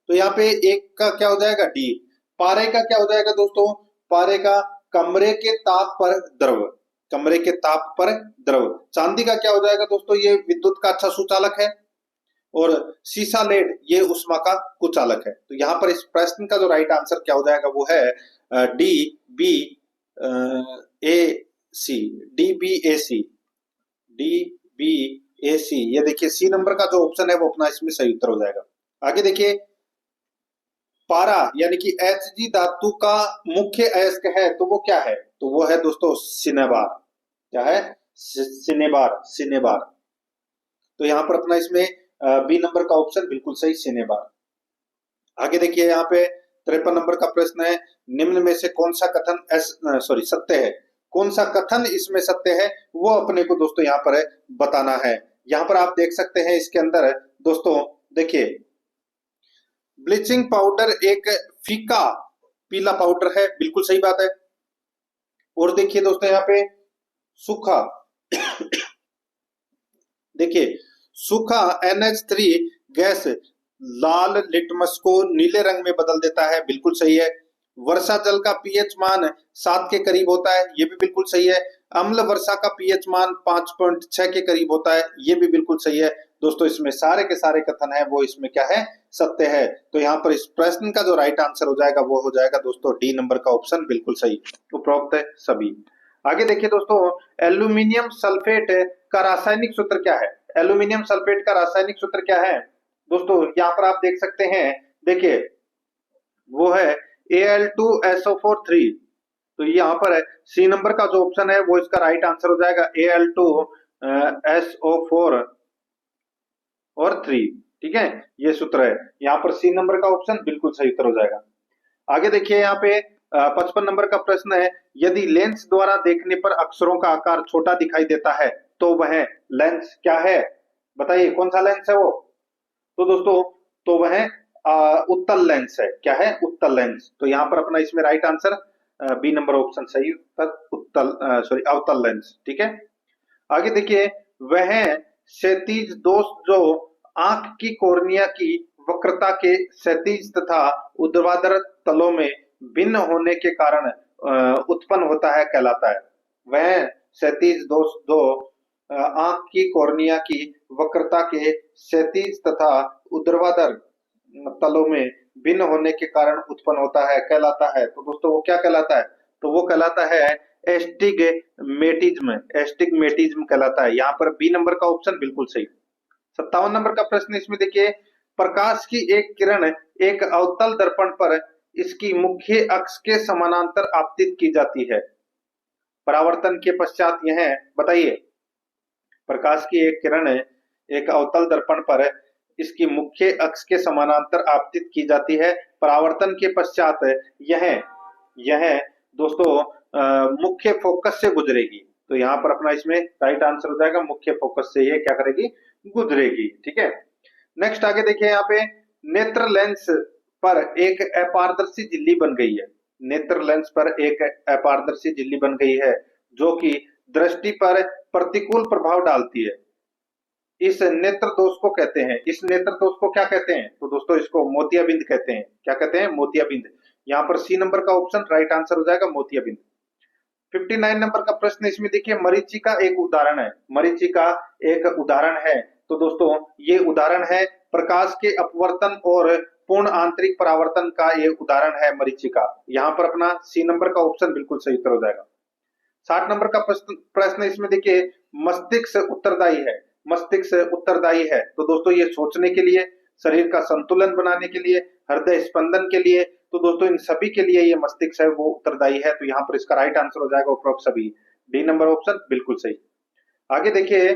तो यहाँ पे एक का क्या हो जाएगा? डी। पारे का क्या हो जाएगा दोस्तों? पारे का कमरे के ताप पर द्रव, कमरे के ताप पर द्रव। चांदी का क्या हो जाएगा दोस्तों? ये विद्युत का अच्छा सुचालक है। और सीसा लेड ये उष्मा का कुचालक है। तो यहाँ पर इस प्रश्न का जो राइट आंसर क्या हो जाएगा वो है डी बी ए सी, डी बी ए सी, डी बी ए सी। ये देखिए सी नंबर का जो ऑप्शन है वो अपना इसमें सही उत्तर हो जाएगा। आगे देखिए पारा यानी कि Hg धातु का मुख्य अयस्क है तो वो क्या है? तो वो है दोस्तों सिनेबार। क्या है? Cinnabar, cinnabar. तो यहाँ पर अपना इसमें बी नंबर का ऑप्शन बिल्कुल सही, सिनेबार। आगे देखिए यहाँ पे 53 नंबर का प्रश्न है, निम्न में से कौन सा कथन सत्य है? कौन सा कथन इसमें सत्य है वो अपने को दोस्तों यहाँ पर बताना है। यहाँ पर आप देख सकते हैं इसके अंदर दोस्तों, देखिए ब्लीचिंग पाउडर एक फीका पीला पाउडर है, बिल्कुल सही बात है। और देखिए दोस्तों यहाँ पे सूखा देखिए सूखा NH3 गैस लाल लिटमस को नीले रंग में बदल देता है, बिल्कुल सही है। वर्षा जल का पीएच मान 7 के करीब होता है, ये भी बिल्कुल सही है। अम्ल वर्षा का पीएच मान 5.6 के करीब होता है, ये भी बिल्कुल सही है। दोस्तों इसमें सारे के सारे कथन है वो इसमें क्या है, सत्य है। तो यहाँ पर इस प्रश्न का जो राइट आंसर हो जाएगा वो हो जाएगा दोस्तों डी नंबर का ऑप्शन बिल्कुल सही, उपरोक्त सभी। आगे देखिए दोस्तों, एल्यूमिनियम सल्फेट का रासायनिक सूत्र क्या है? एल्यूमिनियम सल्फेट का रासायनिक सूत्र क्या है दोस्तों? यहाँ पर आप देख सकते हैं, देखिए वो है Al2SO4 3। तो यहाँ पर है सी नंबर का जो ऑप्शन है वो इसका राइट आंसर हो जाएगा Al2SO4 और 3। ठीक है, ये सूत्र है। यहाँ पर सी नंबर का ऑप्शन बिल्कुल सही उत्तर हो जाएगा। आगे देखिए यहाँ पे 55 नंबर का प्रश्न है, यदि लेंस द्वारा देखने पर अक्षरों का आकार छोटा दिखाई देता है तो वह लेंस क्या है? बताइए कौन सा लेंस है वो? तो दोस्तों तो वह उत्तल लेंस है। क्या है? उत्तल लेंस। तो यहाँ पर अपना इसमें right answer B number option सही उत्तर, उत्तल अवतल लेंस। ठीक है, आगे देखिए, वह क्षैतिज दोष जो आंख की कॉर्निया की वक्रता के क्षैतिज तथा ऊर्ध्वाधर तलों में भिन्न होने के कारण उत्पन्न होता है कहलाता है। वह क्षैतिज दोष जो आंख की कॉर्निया की वक्रता के क्षैतिज तथा ऊर्ध्वाधर तलों में भिन्न होने के कारण उत्पन्न होता है कहलाता है। तो दोस्तों वो क्या कहलाता है? तो वो कहलाता है एस्टिग्मेटिज्म। एस्टिग्मेटिज्म कहलाता है। यहाँ पर बी नंबर का ऑप्शन बिल्कुल सही। 57 नंबर का प्रश्न इसमें देखिए, प्रकाश की एक किरण एक अवतल दर्पण पर इसकी मुख्य अक्ष के समानांतर आपतित की जाती है। परावर्तन के पश्चात यह, बताइए, प्रकाश की एक किरण एक अवतल दर्पण पर इसकी मुख्य अक्ष के समानांतर आपतित की जाती है। परावर्तन के पश्चात यह दोस्तों मुख्य फोकस से गुजरेगी। तो यहाँ पर अपना इसमें राइट आंसर हो जाएगा, मुख्य फोकस से ये क्या करेगी? गुजरेगी। ठीक है, नेक्स्ट आगे देखिए, यहाँ पे नेत्र लेंस पर एक अपारदर्शी झिल्ली बन गई है। नेत्र लेंस पर एक अपारदर्शी झिल्ली बन गई है जो कि दृष्टि पर प्रतिकूल प्रभाव डालती है। इस नेत्र दोष को कहते हैं, इस नेत्र दोष को क्या कहते हैं? तो दोस्तों इसको मोतियाबिंद कहते हैं। क्या कहते हैं? मोतियाबिंद। यहाँ पर सी नंबर का ऑप्शन राइट आंसर हो जाएगा, मोतियाबिंद। 59 नंबर का प्रश्न इसमें देखिए, मरीचिका एक उदाहरण है। मरीचिका एक उदाहरण है। तो दोस्तों ये उदाहरण है प्रकाश के अपवर्तन और पूर्ण आंतरिक परावर्तन का ये उदाहरण है मरीचिका। यहाँ पर अपना सी नंबर का ऑप्शन बिल्कुल सही उत्तर हो जाएगा। 60 नंबर का प्रश्न इसमें देखिए, मस्तिष्क उत्तरदायी है। मस्तिष्क उत्तरदायी है। तो दोस्तों ये सोचने के लिए, शरीर का संतुलन बनाने के लिए, हृदय स्पंदन के लिए, तो दोस्तों इन सभी के लिए ये मस्तिष्क है वो उत्तरदायी है। तो यहाँ पर इसका राइट आंसर हो जाएगा उपरोक्त सभी, डी नंबर ऑप्शन बिल्कुल सही। आगे देखिए,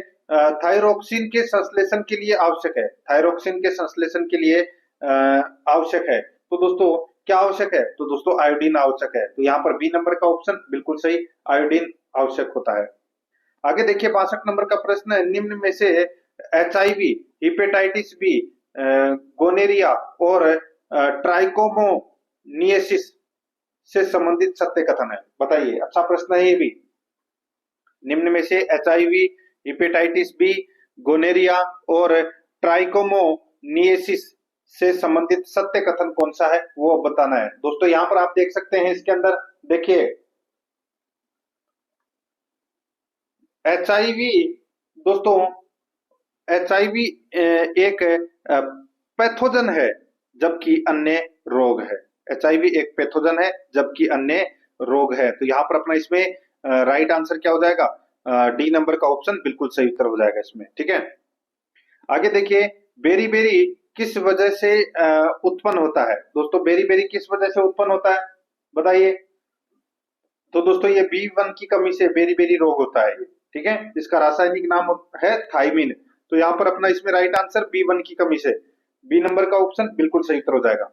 थायरोक्सिन के संश्लेषण के लिए आवश्यक है। थायरोक्सिन के संश्लेषण के लिए आवश्यक है। तो दोस्तों क्या आवश्यक है? तो दोस्तों आयोडीन आवश्यक है। तो यहाँ पर बी नंबर का ऑप्शन बिल्कुल सही, आयोडीन आवश्यक होता है। आगे देखिए 62 नंबर का प्रश्न है, निम्न में से HIV, हेपेटाइटिस बी, गोनेरिया और ट्राइकोमोनियसिस से संबंधित सत्य कथन है। बताइए, अच्छा प्रश्न है ये भी। निम्न में से HIV, हेपेटाइटिस बी, गोनेरिया और ट्राइकोमोनियसिस से संबंधित सत्य कथन कौन सा है वो बताना है। दोस्तों यहाँ पर आप देख सकते हैं, इसके अंदर देखिए HIV, दोस्तों HIV एक पैथोजन है जबकि अन्य रोग है। HIV एक पैथोजन है जबकि अन्य रोग है। तो यहाँ पर अपना इसमें राइट आंसर क्या हो जाएगा? डी नंबर का ऑप्शन बिल्कुल सही उत्तर हो जाएगा इसमें। ठीक है, आगे देखिए, बेरी बेरी किस वजह से उत्पन्न होता है? दोस्तों बेरी बेरी किस वजह से उत्पन्न होता है बताइए? तो दोस्तों ये B1 की कमी से बेरी बेरी रोग होता है। ठीक है, इसका रासायनिक नाम है थाइमिन। तो यहाँ पर अपना इसमें राइट आंसर B1 की कमी से, बी नंबर का ऑप्शन बिल्कुल सही उत्तर हो जाएगा।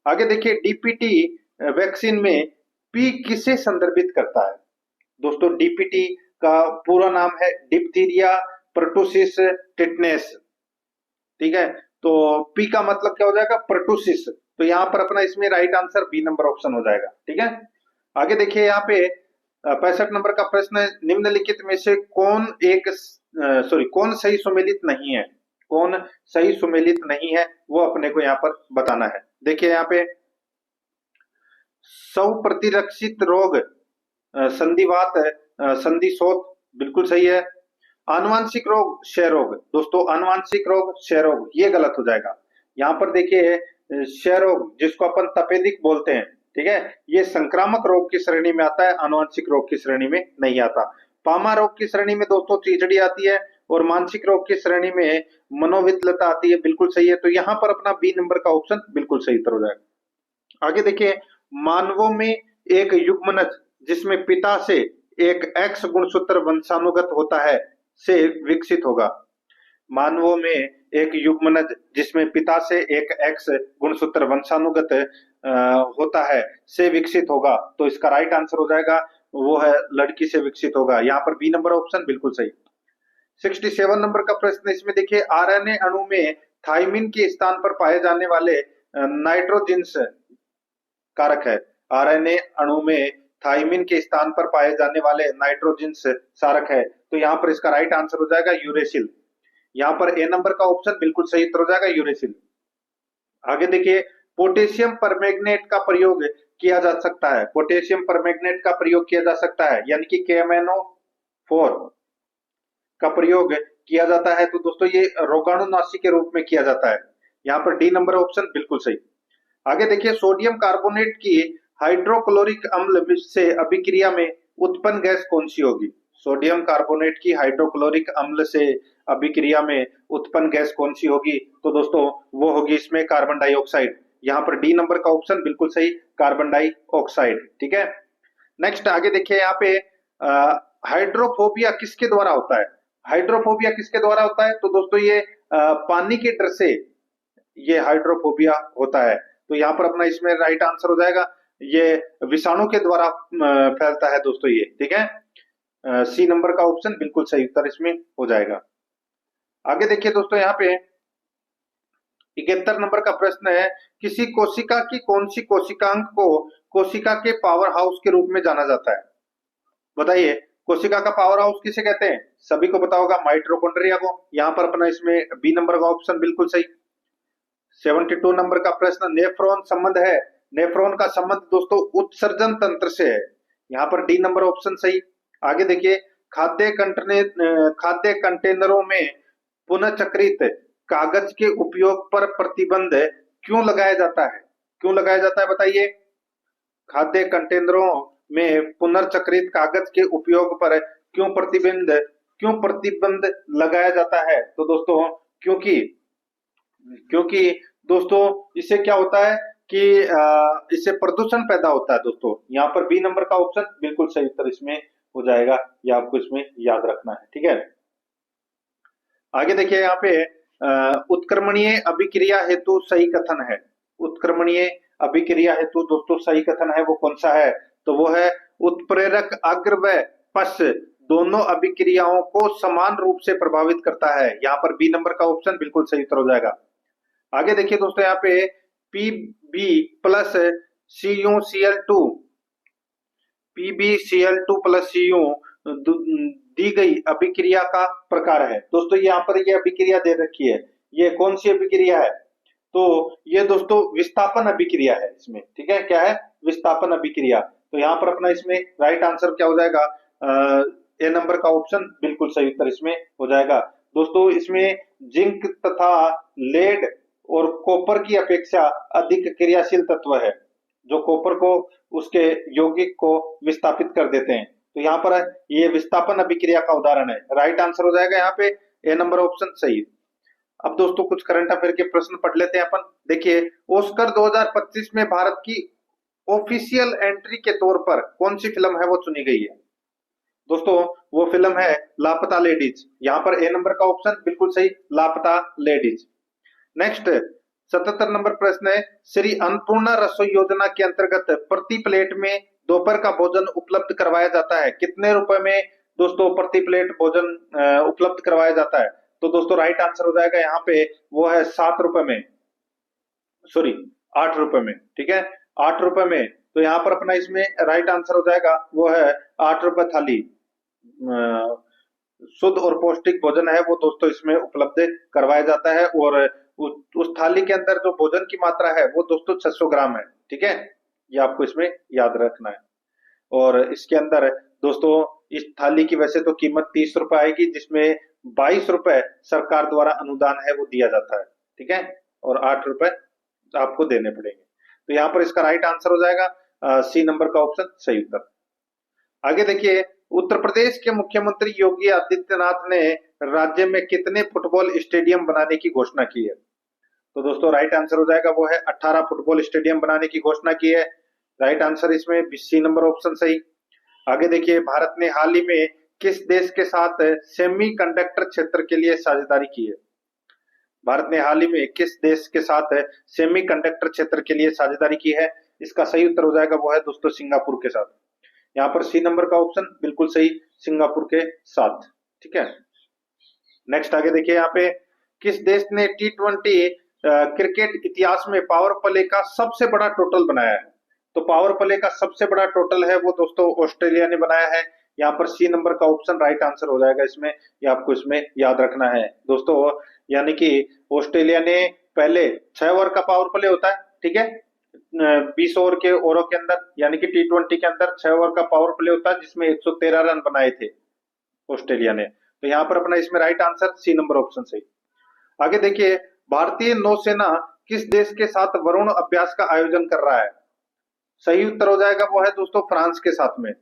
आगे देखिए, DPT वैक्सीन में P किसे संदर्भित करता है? दोस्तों DPT का पूरा नाम है डिप्थीरिया पर्टुसिस टिटनेस। ठीक है, तो P का मतलब क्या हो जाएगा? पर्टुसिस। तो यहाँ पर अपना इसमें right answer B number option हो जाएगा। ठीक है, आगे देखिए यहाँ पे 65 नंबर का प्रश्न है, निम्नलिखित में से कौन सही सुमेलित नहीं है? कौन सही सुमेलित नहीं है वो अपने को यहाँ पर बताना है। देखिए यहाँ पे स्वप्रतिरक्षित रोग, संधिवात, संधिशोथ बिल्कुल सही है। आनुवांशिक रोग, क्षय रोग। दोस्तों आनुवांशिक रोग, क्षय रोग ये गलत हो जाएगा। यहाँ पर देखिए क्षय रोग जिसको अपन तपेदिक बोलते हैं, ठीक है, ये संक्रामक रोग की श्रेणी में आता है, आनुवांशिक रोग की श्रेणी में नहीं आता। पामा रोग की श्रेणी में दोस्तों चीचड़ी आती है और मानसिक रोग की श्रेणी में मनोविकलता आती है, बिल्कुल सही है। तो यहाँ पर अपना बी नंबर का ऑप्शन बिल्कुल सही उत्तर हो जाएगा। आगे देखिए, मानवों में एक युग्मनज जिसमें पिता से एक एक्स गुणसूत्र वंशानुगत होता है से विकसित होगा। मानवों में एक युग्मनज जिसमें पिता से एक एक्स गुणसूत्र वंशानुगत होता है से विकसित होगा, तो इसका राइट आंसर हो जाएगा वो है लड़की से विकसित होगा। यहाँ पर बी नंबर ऑप्शन बिल्कुल सही। 67 नंबर का प्रश्न, इसमें देखिए आरएनए अणु में थाइमिन के स्थान पर पाए जाने वाले नाइट्रोजिन्स कारक है। आरएनए अणु में थाइमिन के स्थान पर पाए जाने वाले नाइट्रोजिन्स कारक है, तो यहाँ पर इसका राइट आंसर हो जाएगा यूरेसिल। यहाँ पर ए नंबर का ऑप्शन बिल्कुल सही उत्तर हो जाएगा यूरेसिल। आगे देखिए, पोटेशियम परमैंगनेट का प्रयोग किया जा सकता है। पोटेशियम परमैंगनेट का प्रयोग किया जा सकता है, यानी कि KMnO4 का प्रयोग किया जाता है। तो दोस्तों ये रोगाणुनाशी के रूप में किया जाता है। यहाँ पर डी नंबर ऑप्शन बिल्कुल सही। आगे देखिए, सोडियम कार्बोनेट की हाइड्रोक्लोरिक अम्ल से अभिक्रिया में उत्पन्न गैस कौन सी होगी? सोडियम कार्बोनेट की हाइड्रोक्लोरिक अम्ल से अभिक्रिया में उत्पन्न गैस कौन सी होगी? तो दोस्तों वो होगी इसमें कार्बन डाइऑक्साइड। यहाँ पर डी नंबर का ऑप्शन बिल्कुल सही, कार्बन डाइऑक्साइड। ठीक है, नेक्स्ट आगे देखिए, यहाँ पे हाइड्रोफोबिया किसके द्वारा होता है? हाइड्रोफोबिया किसके द्वारा होता है? तो दोस्तों ये पानी के डर से ये हाइड्रोफोबिया होता है। तो यहाँ पर अपना इसमें राइट आंसर हो जाएगा, ये विषाणु के द्वारा फैलता है दोस्तों ये। ठीक है, सी नंबर का ऑप्शन बिल्कुल सही उत्तर इसमें हो जाएगा। आगे देखिए दोस्तों, यहाँ पे 71 नंबर का प्रश्न है, किसी कोशिका की कौन सी कोशिकांग को कोशिका के पावर हाउस के रूप में जाना जाता है? बताइए, कोशिका का पावर हाउस किसे कहते हैं? सभी को पता होगा, माइटोकॉन्ड्रिया को। यहाँ पर अपना इसमें बी नंबर का ऑप्शन बिल्कुल सही। 72 नंबर का प्रश्न, नेफ्रॉन संबंध है। नेफ्रॉन का संबंध दोस्तों उत्सर्जन तंत्र से है। यहाँ पर डी नंबर ऑप्शन सही। आगे देखिए, खाद्य कंटेनरों में पुनःचक्रित कागज के उपयोग पर प्रतिबंध क्यों लगाया जाता है? क्यों लगाया जाता है बताइए? खाद्य कंटेनरों में पुनर्चक्रित कागज के उपयोग पर क्यों प्रतिबंध लगाया जाता है? तो दोस्तों क्योंकि दोस्तों इससे क्या होता है कि इससे प्रदूषण पैदा होता है दोस्तों। यहाँ पर बी नंबर का ऑप्शन बिल्कुल सही उत्तर इसमें हो जाएगा, ये आपको इसमें याद रखना है। ठीक है, आगे देखिए, यहाँ पे उत्क्रमणीय अभिक्रिया हेतु सही कथन है। उत्क्रमणीय अभिक्रिया हेतु दोस्तों सही कथन है वो कौन सा है? तो वो है, उत्प्रेरक अग्र व पश्च दोनों अभिक्रियाओं को समान रूप से प्रभावित करता है। यहाँ पर बी नंबर का ऑप्शन बिल्कुल सही उत्तर हो जाएगा। आगे देखिए दोस्तों, यहाँ पे Pb plus CuCl2 PbCl2 plus Cu दी गई अभिक्रिया का प्रकार है। दोस्तों यहाँ पर ये अभिक्रिया दे रखी है, ये कौन सी अभिक्रिया है? तो ये दोस्तों विस्थापन अभिक्रिया है इसमें। ठीक है, क्या है? विस्थापन अभिक्रिया। तो यहाँ पर अपना इसमें राइट आंसर क्या हो जाएगा? ए नंबर का ऑप्शन बिल्कुल सही उत्तर इसमें हो जाएगा। दोस्तों इसमें जिंक तथा लेड और कॉपर की अपेक्षा अधिक क्रियाशील तत्व है, जो कॉपर को उसके यौगिक को विस्थापित कर देते हैं। तो यहाँ पर ये विस्थापन अभिक्रिया का उदाहरण है। राइट आंसर हो जाएगा यहाँ पे ए नंबर ऑप्शन सही। अब दोस्तों कुछ करंट अफेयर के प्रश्न पढ़ लेते हैं अपन। देखिए, ऑस्कर 2025 में भारत की ऑफिशियल एंट्री के तौर पर कौन सी फिल्म है वो चुनी गई है? दोस्तों वो फिल्म है लापता लेडीज। यहाँ पर ए नंबर का ऑप्शन बिल्कुल सही, लापता लेडीज। नेक्स्ट 77 नंबर प्रश्न है, श्री अन्नपूर्णा रसोई योजना के अंतर्गत प्रति प्लेट में दोपहर का भोजन उपलब्ध करवाया जाता है। कितने रुपए में दोस्तों प्रति प्लेट भोजन उपलब्ध करवाया जाता है? तो दोस्तों राइट आंसर हो जाएगा यहाँ पे वो है 7 रुपए में, सॉरी 8 रुपए में। ठीक है, 8 रुपए में। तो यहाँ पर अपना इसमें राइट आंसर हो जाएगा वो है 8 रुपए थाली। शुद्ध और पौष्टिक भोजन है वो दोस्तों इसमें उपलब्ध करवाया जाता है, और उस थाली के अंदर जो भोजन की मात्रा है वो दोस्तों 600 ग्राम है। ठीक है, ये आपको इसमें याद रखना है। और इसके अंदर दोस्तों इस थाली की वैसे तो कीमत 30 रुपए आएगी, जिसमें 22 रुपए सरकार द्वारा अनुदान है वो दिया जाता है, ठीक है, और 8 रुपए आपको देने पड़ेंगे। तो यहाँ पर इसका राइट आंसर हो जाएगा सी नंबर का ऑप्शन सही उत्तर। आगे देखिए, उत्तर प्रदेश के मुख्यमंत्री योगी आदित्यनाथ ने राज्य में कितने फुटबॉल स्टेडियम बनाने की घोषणा की है? तो दोस्तों राइट आंसर हो जाएगा वो है 18 फुटबॉल स्टेडियम बनाने की घोषणा की है। राइट आंसर इसमें सी नंबर ऑप्शन सही। आगे देखिए, भारत ने हाल ही में किस देश के साथ सेमी कंडक्टर क्षेत्र के लिए साझेदारी की है? भारत ने हाल ही में किस देश के साथ सेमी कंडक्टर क्षेत्र के लिए साझेदारी की है? इसका सही उत्तर हो जाएगा वो है दोस्तों सिंगापुर के साथ। यहाँ पर सी नंबर का ऑप्शन बिल्कुल सही, सिंगापुर के साथ, ठीक है। नेक्स्ट आगे देखिए, यहाँ पे किस देश ने T20 क्रिकेट इतिहास में पावर प्ले का सबसे बड़ा टोटल बनाया है? तो पावर प्ले का सबसे बड़ा टोटल है वो दोस्तों ऑस्ट्रेलिया ने बनाया है। यहाँ पर सी नंबर का ऑप्शन राइट आंसर हो जाएगा इसमें, ये आपको इसमें याद रखना है दोस्तों। यानी कि ऑस्ट्रेलिया ने पहले 6 ओवर का पावर प्ले होता है, ठीक है, 20 ओवर के ओवरों के अंदर, यानी कि T20 के अंदर 6 ओवर का पावर प्ले होता है, जिसमें 113 रन बनाए थे ऑस्ट्रेलिया ने। तो यहाँ पर अपना इसमें right answer C number option सही। आगे देखिए, भारतीय नौसेना किस देश के साथ वरुण अभ्यास का आयोजन कर रहा है? सही उत्तर हो जाएगा वो है दोस्तों फ्रांस के साथ में,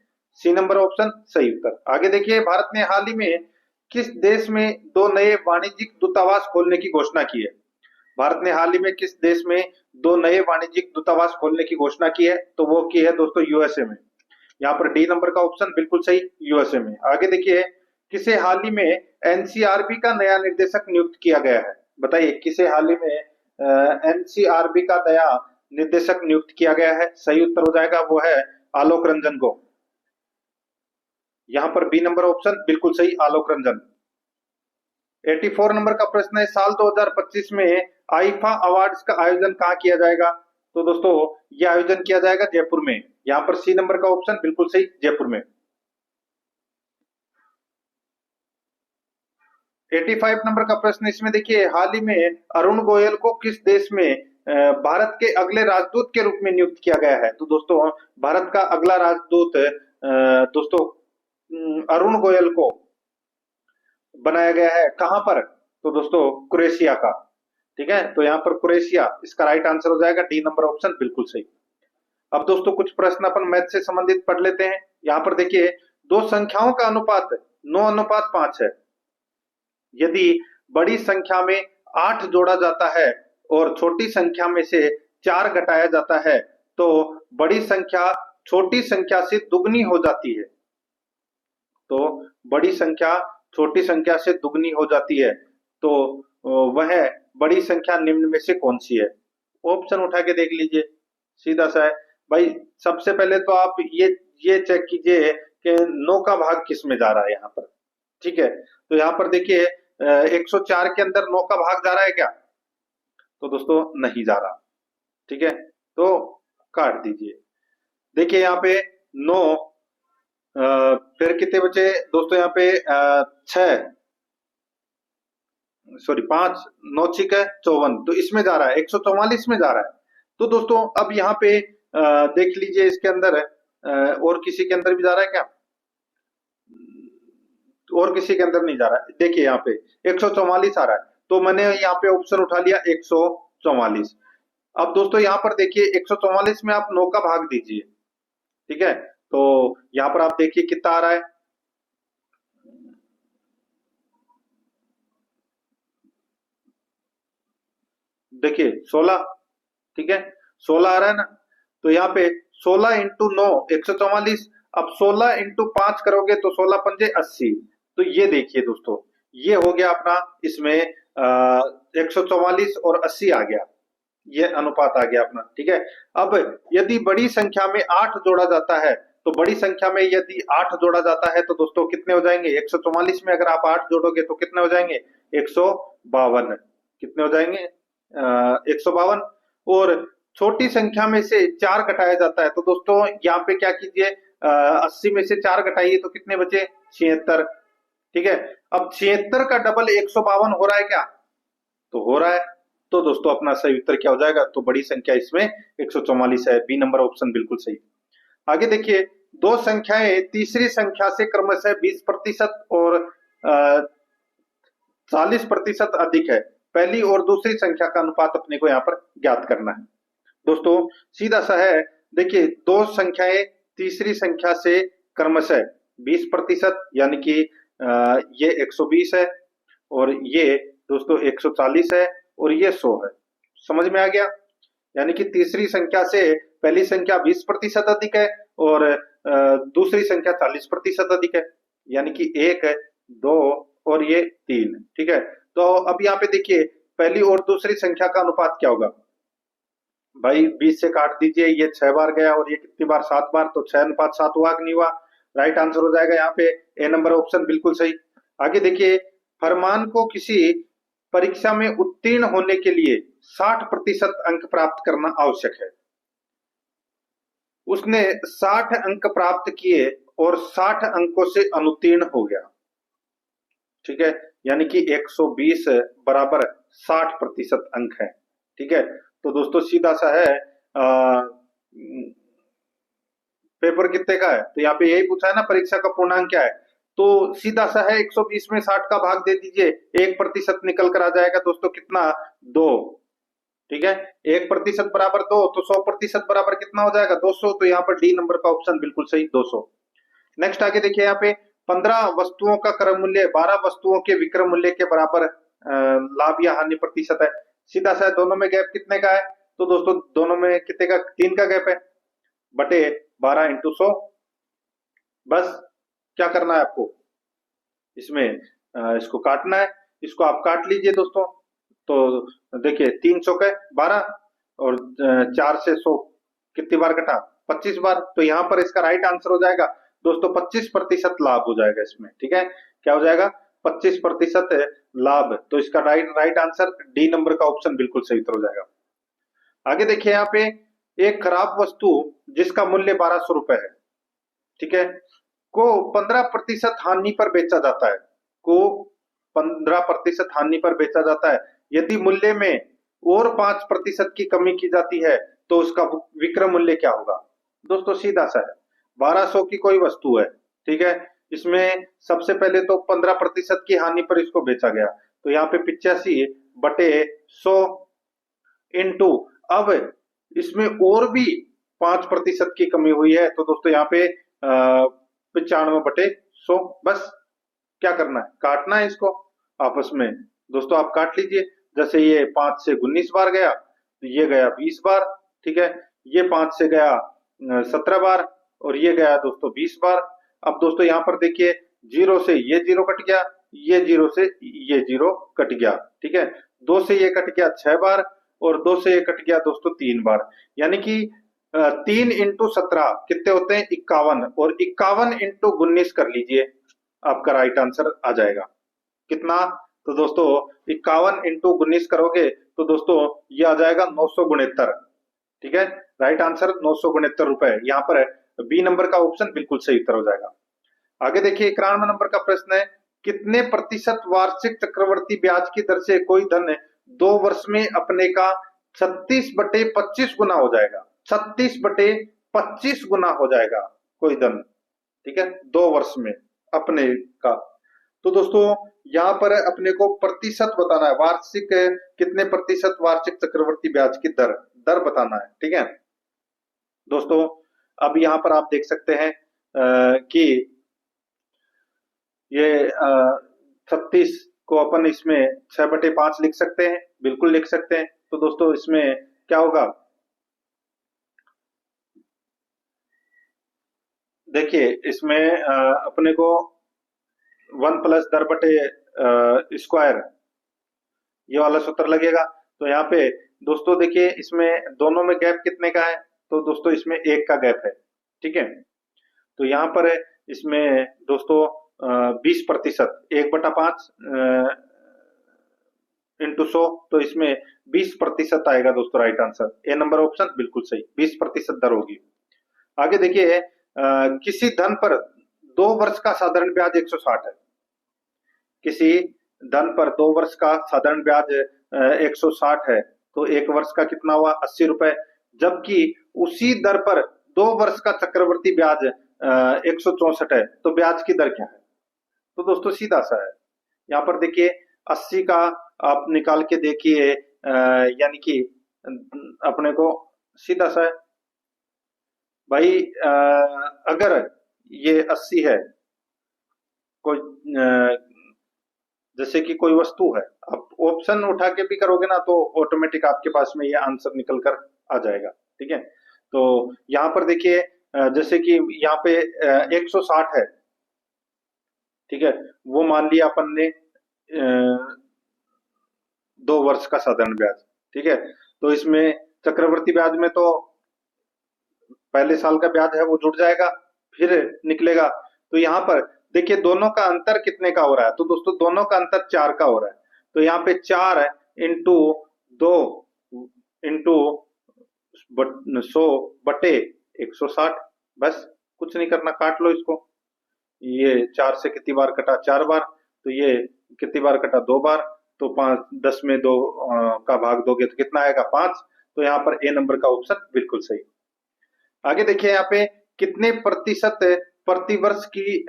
सी नंबर ऑप्शन सही उत्तर। आगे देखिए, भारत ने हाल ही में किस देश में 2 नए वाणिज्यिक दूतावास खोलने की घोषणा की है? भारत ने हाल ही में किस देश में 2 नए वाणिज्यिक दूतावास खोलने की घोषणा की है? तो वो की है दोस्तों यूएसए में। यहाँ पर डी नंबर का ऑप्शन बिल्कुल सही, यूएसए में। आगे देखिए, किसे हाल ही में एनसीआरबी का नया निर्देशक नियुक्त किया गया है? बताइए, किसे हाल ही में एनसीआरबी का नया निर्देशक नियुक्त किया गया है? सही उत्तर हो जाएगा वो है आलोक रंजन को। यहाँ पर बी नंबर ऑप्शन बिल्कुल सही, आलोक रंजन। 84 नंबर का प्रश्न है, साल 2025 में आईफा अवार्ड्स का आयोजन कहाँ किया जाएगा? तो दोस्तों यह आयोजन किया जाएगा जयपुर में। यहाँ पर सी नंबर का ऑप्शन बिल्कुल सही, जयपुर में। 85 नंबर का प्रश्न इसमें देखिए, हाल ही में अरुण गोयल को किस देश में भारत के अगले राजदूत के रूप में नियुक्त किया गया है? तो दोस्तों भारत का अगला राजदूत दोस्तों अरुण गोयल को बनाया गया है कहां पर? तो दोस्तों क्रोएशिया का, ठीक है। तो यहाँ पर क्रोएशिया इसका राइट आंसर हो जाएगा, डी नंबर ऑप्शन बिल्कुल सही। अब दोस्तों कुछ प्रश्न अपन मैथ से संबंधित पढ़ लेते हैं। यहाँ पर देखिए, दो संख्याओं का अनुपात 9:5 है। यदि बड़ी संख्या में 8 जोड़ा जाता है और छोटी संख्या में से 4 घटाया जाता है, तो बड़ी संख्या छोटी संख्या से दुगनी हो जाती है। तो बड़ी संख्या छोटी संख्या से दुगनी हो जाती है, तो वह बड़ी संख्या निम्न में से कौन सी है? ऑप्शन उठा के देख लीजिए, सीधा सा है भाई। सबसे पहले तो आप ये चेक कीजिए कि 9 का भाग किस में जा रहा है यहाँ पर, ठीक है। तो यहाँ पर देखिए 104 के अंदर 9 का भाग जा रहा है क्या? तो दोस्तों नहीं जा रहा, ठीक है, तो काट दीजिए। देखिए यहाँ पे 9 फिर कितने बचे दोस्तों? यहाँ पे 6 सॉरी 5, 9 6 है 54, तो इसमें जा रहा है 144 में जा रहा है। तो दोस्तों अब यहाँ पे देख लीजिए इसके अंदर और किसी के अंदर भी जा रहा है क्या? और किसी के अंदर नहीं जा रहा है। देखिए यहाँ पे 144 आ रहा है, तो मैंने यहाँ पे ऑप्शन उठा लिया 144। अब दोस्तों यहाँ पर देखिए 144 में आप 9 का भाग दीजिए, ठीक है। तो यहाँ पर आप देखिए कितना आ रहा है, देखिए 16, ठीक है, 16 आ रहा है ना। तो यहाँ पे 16 इंटू 9 144, अब 16 इंटू 5 करोगे तो 16 पंजे 80। तो ये देखिए दोस्तों, ये हो गया अपना इसमें 144 और 80 आ गया, ये अनुपात आ गया अपना, ठीक है। अब यदि बड़ी संख्या में 8 जोड़ा जाता है, तो बड़ी संख्या में यदि 8 जोड़ा जाता है तो दोस्तों कितने हो जाएंगे? 144 में अगर आप 8 जोड़ोगे तो कितने हो जाएंगे? 152। कितने हो जाएंगे? 152। और छोटी संख्या में से 4 घटाया जाता है, तो दोस्तों यहाँ पे क्या कीजिए, 80 में से 4 घटाइए तो कितने बचे? 76, ठीक है। अब 76 का डबल 152 हो रहा है क्या? तो हो रहा है। तो दोस्तों अपना सही उत्तर क्या हो जाएगा? तो बड़ी संख्या इसमें 144 है, बी नंबर ऑप्शन बिल्कुल सही। आगे देखिए, दो संख्याएं तीसरी संख्या से क्रमशः 20% और 40% अधिक है। पहली और दूसरी संख्या का अनुपात अपने को यहाँ पर ज्ञात करना है। दोस्तों सीधा सा है, देखिए दो संख्याएं तीसरी संख्या से क्रमशः 20% यानी कि ये 120 है और ये दोस्तों 140 है और ये 100 है। समझ में आ गया? यानी कि तीसरी संख्या से पहली संख्या 20% अधिक है और दूसरी संख्या 40% अधिक है, यानी कि 1 है, 2 और ये 3। ठीक है, तो अब यहाँ पे देखिए पहली और दूसरी संख्या का अनुपात क्या होगा भाई? 20 से काट दीजिए, ये 6 बार गया और ये कितनी बार? 7 बार, तो 6:7 हुआ कि नहीं हुआ? राइट आंसर हो जाएगा यहाँ पे ए नंबर ऑप्शन बिल्कुल सही। आगे देखिए, फरमान को किसी परीक्षा में उत्तीर्ण होने के लिए 60% अंक प्राप्त करना आवश्यक है। उसने 60 अंक प्राप्त किए और 60 अंकों से अनुत्तीर्ण हो गया। ठीक है, यानी कि 120 बराबर 60% अंक है। ठीक है, तो दोस्तों सीधा सा है, पेपर कितने का है? तो यहाँ पे यही पूछा है ना, परीक्षा का पूर्णांक क्या है? तो सीधा सा है 120 में 60 का भाग दे दीजिए, 1% निकल कर आ जाएगा दोस्तों, कितना? 2। ठीक है, 1% बराबर 2, तो 100% बराबर कितना हो जाएगा? 200। तो यहाँ पर डी नंबर का ऑप्शन बिल्कुल सही, 200। नेक्स्ट आगे देखिए, यहाँ पे 15 वस्तुओं का क्रय मूल्य 12 वस्तुओं के विक्रय मूल्य के बराबर लाभ या हानि प्रतिशत है। सीधा सा दोनों में गैप कितने का है? तो दोस्तों दोनों में कितने का? 3 का गैप है, बटे 12 इंटू 100। बस क्या करना है आपको? इसमें इसको काटना है, इसको आप काट लीजिए दोस्तों। तो देखिए 300 के 12 और 4 से 100 कितनी बार कटा? 25 बार। तो यहाँ पर इसका राइट आंसर हो जाएगा दोस्तों 25% लाभ हो जाएगा इसमें। ठीक है, क्या हो जाएगा? 25% लाभ। तो इसका राइट आंसर डी नंबर का ऑप्शन बिल्कुल सही उत्तर हो जाएगा। आगे देखिए, यहाँ पे एक खराब वस्तु जिसका मूल्य 1200 रुपए है, ठीक है, को 15% हानि पर बेचा जाता है, को 15% हानि पर बेचा जाता है। यदि मूल्य में और 5% की कमी की जाती है तो उसका विक्रय मूल्य क्या होगा? दोस्तों सीधा सा है, 1200 की कोई वस्तु है, ठीक है, इसमें सबसे पहले तो 15% की हानि पर इसको बेचा गया, तो यहाँ पे 85 बटे 100 इंटू, अब इसमें और भी 5% की कमी हुई है, तो दोस्तों यहाँ पे 95 बटे 100। बस क्या करना है? काटना है इसको आपस में। दोस्तों आप काट लीजिए, जैसे ये 5 से 19 बार गया, तो ये गया 20 बार। ठीक है, ये 5 से गया 17 बार और ये गया दोस्तों 20 बार। अब दोस्तों यहाँ पर देखिए, 0 से ये 0 कट गया, ये 0 से ये 0 कट गया। ठीक है, 2 से ये कट गया 6 बार और 2 से ये कट गया दोस्तों 3 बार, यानी कि 3 इंटू 17 कितने होते हैं? 51, और 51 इंटू 19 कर लीजिए, आपका राइट आंसर आ जाएगा कितना? तो दोस्तों 51 इंटू 19 करोगे तो दोस्तों ये आ जाएगा 969। ठीक है, राइट आंसर 969 रुपए। यहाँ पर बी नंबर का ऑप्शन बिल्कुल सही उत्तर हो जाएगा। आगे देखिए, 91 नंबर का प्रश्न है, कितने प्रतिशत वार्षिक चक्रवर्ती ब्याज की दर से कोई धन 2 वर्ष में अपने का 36 बटे 25 गुना हो जाएगा? 36 बटे 25 गुना हो जाएगा कोई धन, ठीक है, 2 वर्ष में अपने का। तो दोस्तों यहाँ पर अपने को प्रतिशत बताना है, वार्षिक कितने प्रतिशत वार्षिक चक्रवर्ती ब्याज की दर बताना है। ठीक है दोस्तों, अब यहाँ पर आप देख सकते हैं कि ये 36 को अपन इसमें 6/5 लिख सकते हैं, बिल्कुल लिख सकते हैं। तो दोस्तों इसमें क्या होगा? देखिए इसमें अपने को 1 प्लस दर बटे स्क्वायर ये वाला सूत्र लगेगा। तो यहाँ पे दोस्तों देखिए, इसमें दोनों में गैप कितने का है? तो दोस्तों इसमें 1 का गैप है। ठीक है, तो यहाँ पर इसमें दोस्तों 20%, 1/5 इंटू 100, तो इसमें 20% आएगा दोस्तों राइट आंसर। ए नंबर ऑप्शन बिल्कुल सही, 20% दर होगी। आगे देखिए, किसी धन पर 2 वर्ष का साधारण ब्याज 160 है। किसी धन पर 2 वर्ष का साधारण ब्याज 160 है, तो 1 वर्ष का कितना हुआ? 80 रुपए। जबकि उसी दर पर 2 वर्ष का चक्रवर्ती ब्याज 164 है, तो ब्याज की दर क्या है? तो दोस्तों सीधा सा है, यहाँ पर देखिए 80 का आप निकाल के देखिए, यानी कि अपने को सीधा सा है भाई, अगर ये 80 है, कोई जैसे कि कोई वस्तु है, आप ऑप्शन उठा के भी करोगे ना तो ऑटोमेटिक आपके पास में ये आंसर निकल कर आ जाएगा। ठीक है, तो यहाँ पर देखिए जैसे कि यहाँ पे 160 है, ठीक है, वो मान लिया अपन ने 2 वर्ष का साधारण ब्याज। ठीक है, तो इसमें चक्रवर्ती ब्याज में तो पहले साल का ब्याज है वो जुड़ जाएगा, फिर निकलेगा। तो यहाँ पर देखिए दोनों का अंतर कितने का हो रहा है, तो दोस्तों दोनों का अंतर 4 का हो रहा है। तो यहाँ पे 4 इंटू 2 इंटू 100 बटे 160, बस कुछ नहीं करना, काट लो इसको। ये 4 से कितनी बार कटा? 4 बार। तो ये कितनी बार कटा? 2 बार। तो 5 10 में 2 का भाग दोगे तो कितना आएगा? 5। तो यहाँ पर ए नंबर का ऑप्शन बिल्कुल सही। आगे देखिए यहाँ पे कितने प्रतिशत प्रति वर्ष की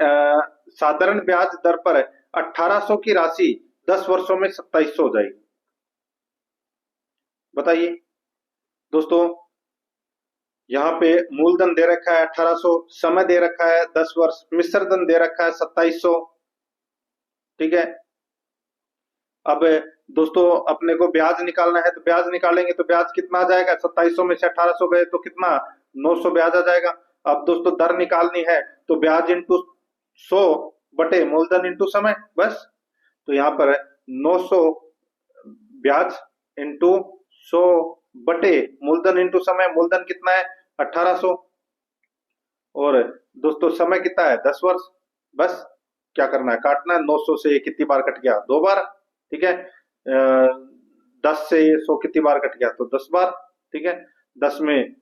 साधारण ब्याज दर पर 1800 की राशि 10 वर्षों में 2700 हो जाएगी? बताइए दोस्तों, यहाँ पे मूलधन दे रखा है 1800, समय दे रखा है 10 वर्ष, मिश्र धन दे रखा है 2700। ठीक है, अब दोस्तों अपने को ब्याज निकालना है, तो ब्याज निकालेंगे तो ब्याज कितना आ जाएगा? 2700 में से 1800 गए तो कितना? 900 ब्याज आ जाएगा। अब दोस्तों दर निकालनी है तो ब्याज इंटू 100 बटे मूलधन इंटू समय, बस। तो यहाँ पर 900 ब्याज इंटू 100 बटे मूलधन इंटू समय, मूलधन कितना है? 1800, और दोस्तों समय कितना है? 10 वर्ष। बस क्या करना है? काटना है। 900 से ये कितनी बार कट गया? 2 बार। ठीक है, 10 से 100 कितनी बार कट गया? तो 10 बार। ठीक है, 10 में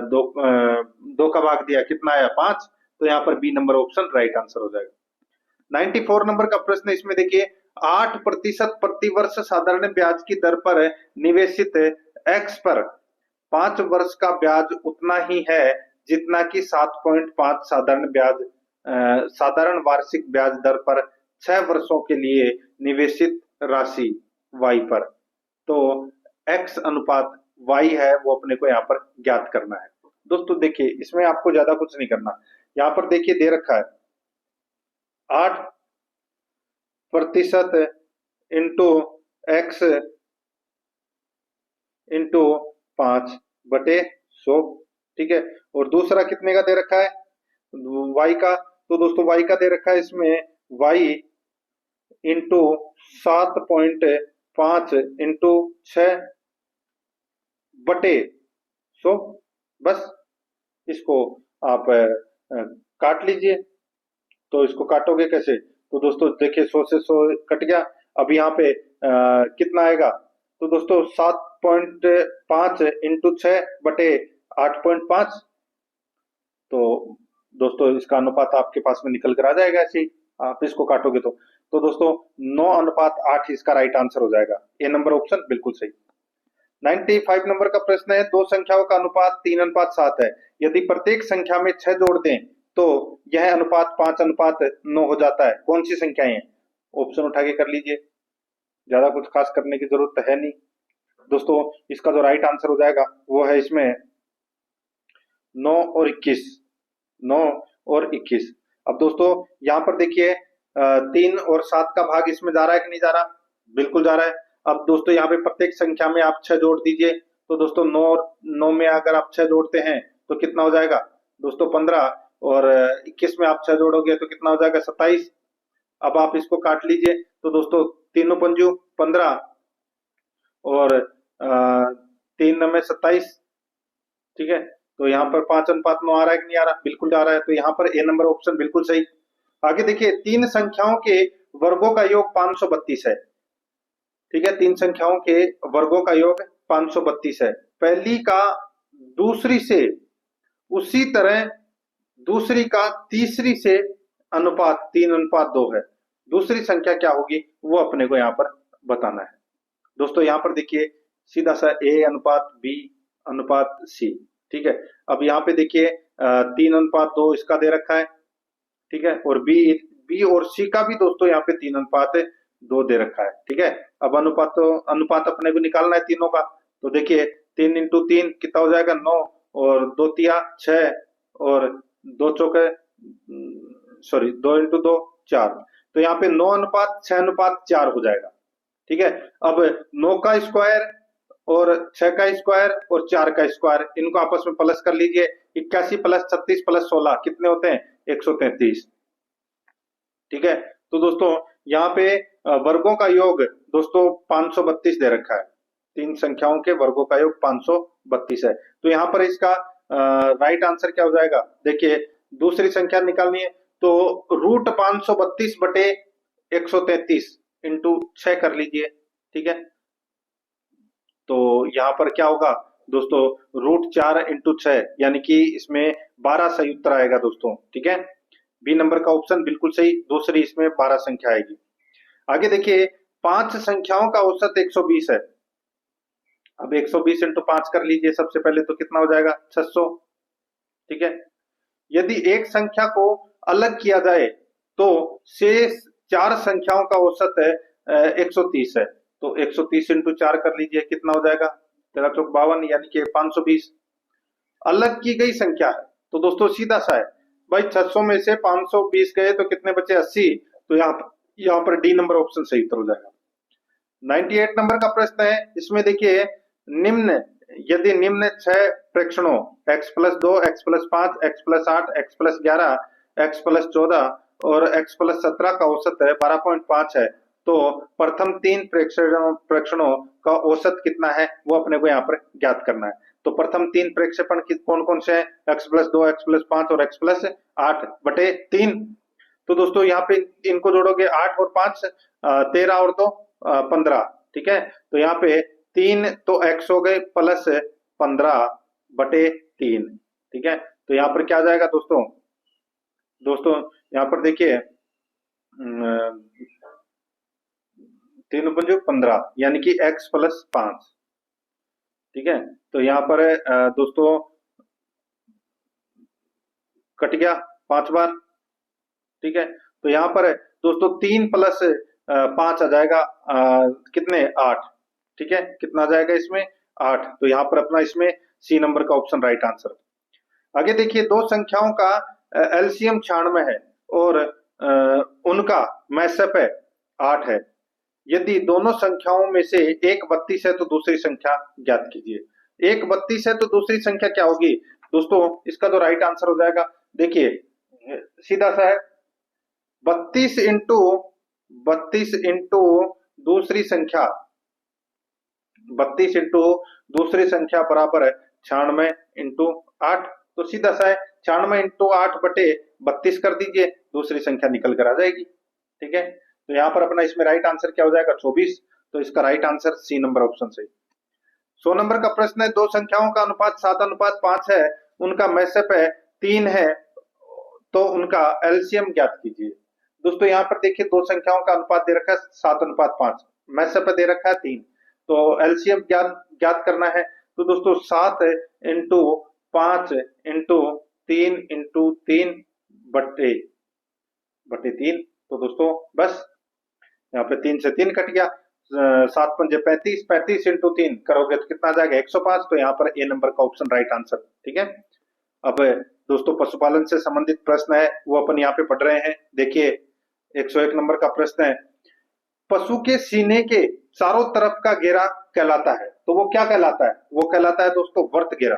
2 का भाग दिया, कितना आया? 5। तो यहाँ पर B number option right answer हो जाएगा। 94 नंबर का प्रश्न, इसमें देखिए 8% प्रति वर्ष साधारण ब्याज की दर पर निवेशित एक्स पर 5 वर्ष का ब्याज उतना ही है जितना कि 7.5 साधारण वार्षिक ब्याज दर पर 6 वर्षों के लिए निवेशित राशि y पर। तो x अनुपात y है वो अपने को यहाँ पर ज्ञात करना है। दोस्तों देखिए इसमें आपको ज्यादा कुछ नहीं करना, यहाँ पर देखिए दे रखा है 8% इंटू एक्स इंटू 5 बटे 100। ठीक है, और दूसरा कितने का दे रखा है? y का। तो दोस्तों y का दे रखा है इसमें y इंटू 7.5 इंटू 6 बटे 100, बस इसको आप काट लीजिए। तो इसको काटोगे कैसे? तो दोस्तों देखिए 100 से 100 कट गया। अब यहाँ पे कितना आएगा? तो दोस्तों 7.5 इंटू 6 बटे 8.5। तो दोस्तों इसका अनुपात आपके पास में निकल कर आ जाएगा ऐसे ही, आप इसको काटोगे तो दोस्तों 9:8 इसका राइट आंसर हो जाएगा। ए नंबर ऑप्शन बिल्कुल सही। 95 नंबर का प्रश्न है, दो संख्याओं का अनुपात 3:7 है, यदि प्रत्येक संख्या में 6 जोड़ दें तो यह अनुपात 5:9 हो जाता है, कौन सी संख्याएं हैं? ऑप्शन उठा के कर लीजिए, ज्यादा कुछ खास करने की जरूरत है नहीं। दोस्तों इसका जो राइट आंसर हो जाएगा वो है इसमें 9 और 21। 9 और 21। अब दोस्तों यहाँ पर देखिए 3 और 7 का भाग इसमें जा रहा है कि नहीं जा रहा? बिल्कुल जा रहा है। अब दोस्तों यहाँ पे प्रत्येक संख्या में आप 6 जोड़ दीजिए, तो दोस्तों 9 और 9 में अगर आप 6 जोड़ते हैं तो कितना हो जाएगा दोस्तों? 15, और 21 में आप 6 जोड़ोगे तो कितना हो जाएगा? 27। अब आप इसको काट लीजिए, तो दोस्तों तीनों पंजू 15 और 3 में 27। ठीक है, तो यहाँ पर 5:9 आ रहा है कि नहीं आ रहा? बिल्कुल आ रहा है। तो यहाँ पर ए नंबर ऑप्शन बिल्कुल सही। आगे देखिए 3 संख्याओं के वर्गों का योग 532 है। ठीक है, 3 संख्याओं के वर्गों का योग 532 है। पहली का दूसरी से, उसी तरह दूसरी का तीसरी से अनुपात 3:2 है। दूसरी संख्या क्या होगी वो अपने को यहाँ पर बताना है। दोस्तों यहाँ पर देखिए सीधा सा A अनुपात B अनुपात C। ठीक है, अब यहाँ पे देखिए 3:2 इसका दे रखा है, ठीक है। और बी और सी का भी दोस्तों यहाँ पे 3:2 दे रखा है, ठीक है। अब अनुपात अपने को निकालना है तीनों का। तो देखिए 3 × 3 कितना हो जाएगा 9, और 2 तिया 6, और 2 चौके सॉरी 2 × 2 4। तो यहाँ पे 9:6:4 हो जाएगा, ठीक है। अब 9 का स्क्वायर और 6 का स्क्वायर और 4 का स्क्वायर, इनको आपस में प्लस कर लीजिए। 81 + 36 + 16 कितने होते हैं? 133, ठीक है। तो दोस्तों यहाँ पे वर्गों का योग दोस्तों 532 दे रखा है। तीन संख्याओं के वर्गों का योग 532 है। तो यहाँ पर इसका राइट आंसर क्या हो जाएगा? देखिए दूसरी संख्या निकालनी है, तो √532 बटे 133 इंटू 6 कर लीजिए, ठीक है। तो यहाँ पर क्या होगा दोस्तों? √4 × 6, यानी कि इसमें 12 सही उत्तर आएगा दोस्तों, ठीक है। बी नंबर का ऑप्शन बिल्कुल सही, दूसरी इसमें 12 संख्या आएगी। आगे देखिए 5 संख्याओं का औसत 120 है। अब 120 × 5 कर लीजिए सबसे पहले, तो कितना हो जाएगा? 600, ठीक है। यदि एक संख्या को अलग किया जाए तो शेष 4 संख्याओं का औसत है 130 है। तो 130 × 4 कर लीजिए, कितना हो जाएगा? 13 चौक 52, यानी कि 520 अलग की गई संख्या है। तो दोस्तों सीधा सा है भाई, 600 में से 520 गए तो कितने बचे? 80। तो यहाँ पर डी नंबर ऑप्शन सही उत्तर हो जाएगा। 98 नंबर का प्रश्न है, इसमें देखिए यदि निम्न 6 प्रेक्षणों x + 2, x + 5, x + 8, x + 11, x + 14 और x + 17 का औसत है 12.5 है, तो प्रथम 3 प्रेक्षणों का औसत कितना है वो अपने को यहाँ पर ज्ञात करना है। तो प्रथम 3 प्रेक्षेपण कौन कौन से हैं? x + 2, x + 5 और x + 8 बटे 3। तो दोस्तों यहाँ पे इनको जोड़ोगे 8 और 5 13 और 2 15, ठीक है। तो यहाँ पे 3 तो x हो गए प्लस 15 बटे 3, ठीक है। तो यहाँ पर क्या आ जाएगा दोस्तों? यहाँ पर देखिए 3 × 15 यानी कि x + 5, ठीक है। तो यहाँ पर दोस्तों कट गया 5 बार, ठीक है। तो यहाँ पर दोस्तों 3 + 5 आ जाएगा कितने? 8, ठीक है। कितना आ जाएगा इसमें? 8। तो यहाँ पर अपना इसमें सी नंबर का ऑप्शन राइट आंसर। आगे देखिए दो संख्याओं का एलसीएम 96 है और उनका मैसअप है 8 है। यदि दोनों संख्याओं में से एक 32 है तो दूसरी संख्या ज्ञात कीजिए। एक 32 है तो दूसरी संख्या क्या होगी दोस्तों? इसका तो राइट आंसर हो जाएगा, देखिए सीधा सा है, 32 इंटू दूसरी संख्या, 32 इंटू दूसरी संख्या बराबर है 96 × 8। तो सीधा सा है, 96 × 8 बटे 32 कर दीजिए, दूसरी संख्या निकल कर आ जाएगी, ठीक है। तो यहाँ पर अपना इसमें राइट आंसर क्या हो जाएगा? 24। तो इसका right answer C number option सही। 100 नंबर का प्रश्न है, दो संख्याओं का अनुपात 7:5 है, उनका मैसअप है 3 है, तो उनका एलसीएम ज्ञात कीजिए। दोस्तों यहाँ पर देखिए दो संख्याओं का अनुपात दे रखा है 7:5, मैसअप दे रखा है 3, तो एलसीएम ज्ञात करना है। तो दोस्तों 7 × 5 × 3 × 3 बटे 3। तो दोस्तों बस यहाँ पे 3 से 3 कट गया, 7 × 5 = 35, 35 × 3 करोगे तो कितना आ जाएगा? 105। तो यहाँ पर ए नंबर का ऑप्शन राइट आंसर, ठीक है। अब दोस्तों पशुपालन से संबंधित प्रश्न है वो अपन यहाँ पे पढ़ रहे हैं। देखिए 101 नंबर का प्रश्न है, पशु के सीने के चारों तरफ का घेरा कहलाता है, तो वो क्या कहलाता है? वो कहलाता है दोस्तों वर्त घेरा,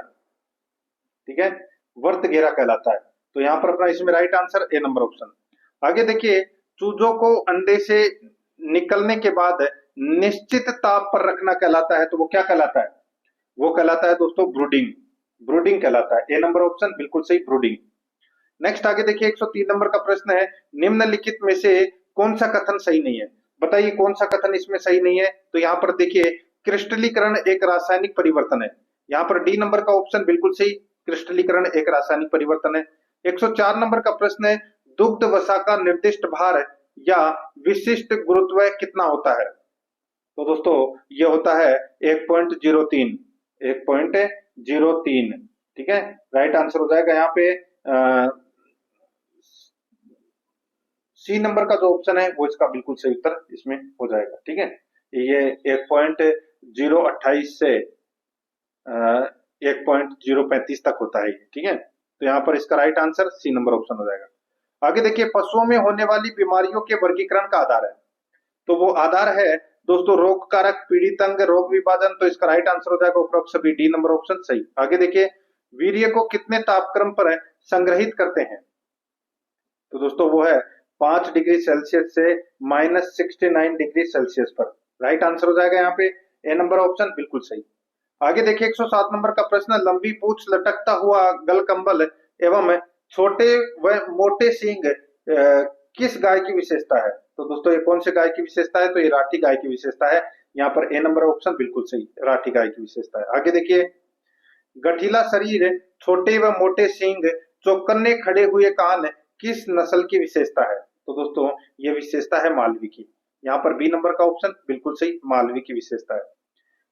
ठीक है, वर्त घेरा कहलाता है। तो यहाँ पर अपना इसमें right answer A number option. आगे देखिए चूजों को अंडे से निकलने के बाद निश्चित ताप पर रखना कहलाता है, तो वो क्या कहलाता है? वो कहलाता है दोस्तों ब्रूडिंग, ब्रूडिंग कहलाता है। ए नंबर ऑप्शन बिल्कुल सही, ब्रूडिंग। नेक्स्ट आगे देखिए 103 नंबर का प्रश्न है, निम्नलिखित में से कौन सा कथन सही नहीं है? बताइए कौन सा कथन इसमें सही नहीं है? तो यहाँ पर देखिए क्रिस्टलीकरण एक रासायनिक परिवर्तन है, यहाँ पर डी नंबर का ऑप्शन बिल्कुल सही, क्रिस्टलीकरण एक रासायनिक परिवर्तन है। 104 नंबर का प्रश्न है, दुग्ध वसा का निर्दिष्ट भार या विशिष्ट गुरुत्व कितना होता है? तो दोस्तों ये होता है 1.03, 1.03, ठीक है, राइट आंसर हो जाएगा यहाँ पे सी नंबर का जो ऑप्शन है वो इसका बिल्कुल सही उत्तर इसमें हो जाएगा। ठीक है, ये 1.028 से 1.035 तक होता है। ठीक है, तो यहाँ पर इसका right answer C number option हो जाएगा। आगे देखिए, पशुओं में होने वाली बीमारियों के वर्गीकरण का आधार है, तो वो आधार है दोस्तों रोग कारक, पीड़ित अंग, रोग विभाजन, तो इसका राइट आंसर हो जाएगा उपरोक्त सभी डी नंबर ऑप्शन सही। आगे देखिए, वीर्य को कितने तापक्रम पर संग्रहित करते हैं, तो दोस्तों वो है 5 डिग्री सेल्सियस से -69 डिग्री सेल्सियस पर। राइट आंसर हो जाएगा यहाँ पे ए नंबर ऑप्शन बिल्कुल सही। आगे देखिए 107 नंबर का प्रश्न, लंबी पूंछ, लटकता हुआ गलकंबल एवं छोटे व मोटे सींग किस गाय की विशेषता है, तो दोस्तों ये कौन से गाय की विशेषता है, तो ये राठी गाय की विशेषता है। यहाँ पर ए नंबर ऑप्शन बिल्कुल सही, राठी गाय की विशेषता है। आगे देखिए, गठीला शरीर, छोटे व मोटे सींग, चौकन्ने खड़े हुए कान किस नस्ल की विशेषता है, तो दोस्तों ये विशेषता है मालवी की। यहाँ पर बी नंबर का ऑप्शन बिल्कुल सही, मालवी की विशेषता है।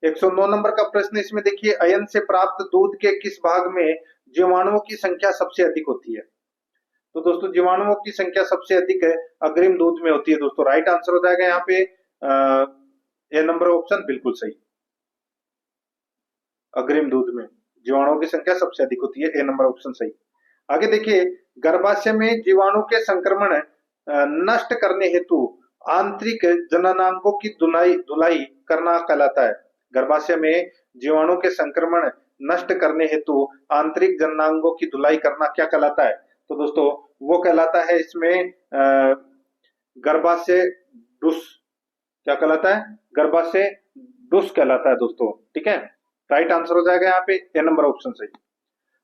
109 नंबर का प्रश्न, इसमें देखिए अयन से प्राप्त दूध के किस भाग में जीवाणुओं की संख्या सबसे अधिक होती है, तो दोस्तों जीवाणुओं की संख्या सबसे अधिक है अग्रिम दूध में होती है। दोस्तों राइट आंसर हो जाएगा यहाँ पे ए नंबर ऑप्शन बिल्कुल सही, अग्रिम दूध में जीवाणुओं की संख्या सबसे अधिक होती है, ए नंबर ऑप्शन सही। आगे देखिए, गर्भाशय में जीवाणु के संक्रमण नष्ट करने हेतु आंतरिक जननांगों की धुलाई करना कहलाता है। गर्भाशय में जीवाणु के संक्रमण नष्ट करने हेतु आंतरिक जननांगों की धुलाई करना क्या कहलाता है, तो दोस्तों वो कहलाता है इसमें गर्भाशय डुस, क्या कहलाता है, गर्भाशय डुस कहलाता है दोस्तों। ठीक है, राइट आंसर हो जाएगा यहाँ पे ए नंबर ऑप्शन सही।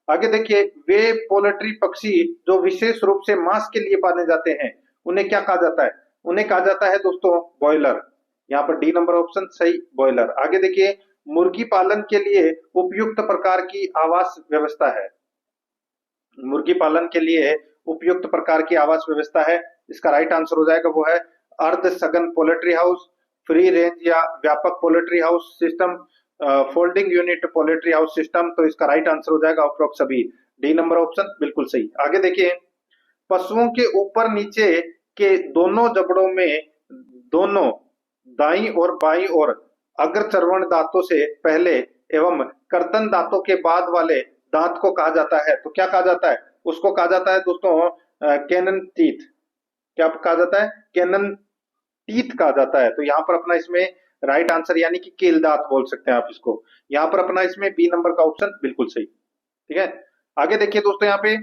आगे देखिए, वे पोल्ट्री पक्षी जो विशेष रूप से मांस के लिए पाले जाते हैं उन्हें क्या कहा जाता है, उन्हें कहा जाता है दोस्तों बॉयलर। यहाँ पर डी नंबर ऑप्शन सही, बॉयलर। आगे देखिए, मुर्गी पालन के लिए उपयुक्त प्रकार की आवास व्यवस्था है, मुर्गी पालन के लिए उपयुक्त प्रकार की आवास व्यवस्था है, इसका राइट आंसर हो जाएगा वो है अर्ध सघन पोल्ट्री हाउस, फ्री रेंज या व्यापक poultry house system, folding unit poultry house system, तो इसका राइट आंसर हो जाएगा उपरोक्त सभी डी नंबर ऑप्शन बिल्कुल सही। आगे देखिए, पशुओं के ऊपर नीचे के दोनों जबड़ों में दोनों दाईं और बाईं और अग्रचर्वण दांतों से पहले एवं कर्तन दांतों के बाद वाले दांत को कहा जाता है, तो क्या कहा जाता है, उसको कहा जाता है दोस्तों कैनन टीथ। क्या कहा जाता है, कैनन टीथ कहा जाता है। तो यहाँ पर अपना इसमें राइट आंसर यानी कि कील दांत बोल सकते हैं आप इसको, यहाँ पर अपना इसमें बी नंबर का ऑप्शन बिल्कुल सही। ठीक है, आगे देखिए दोस्तों, यहाँ पे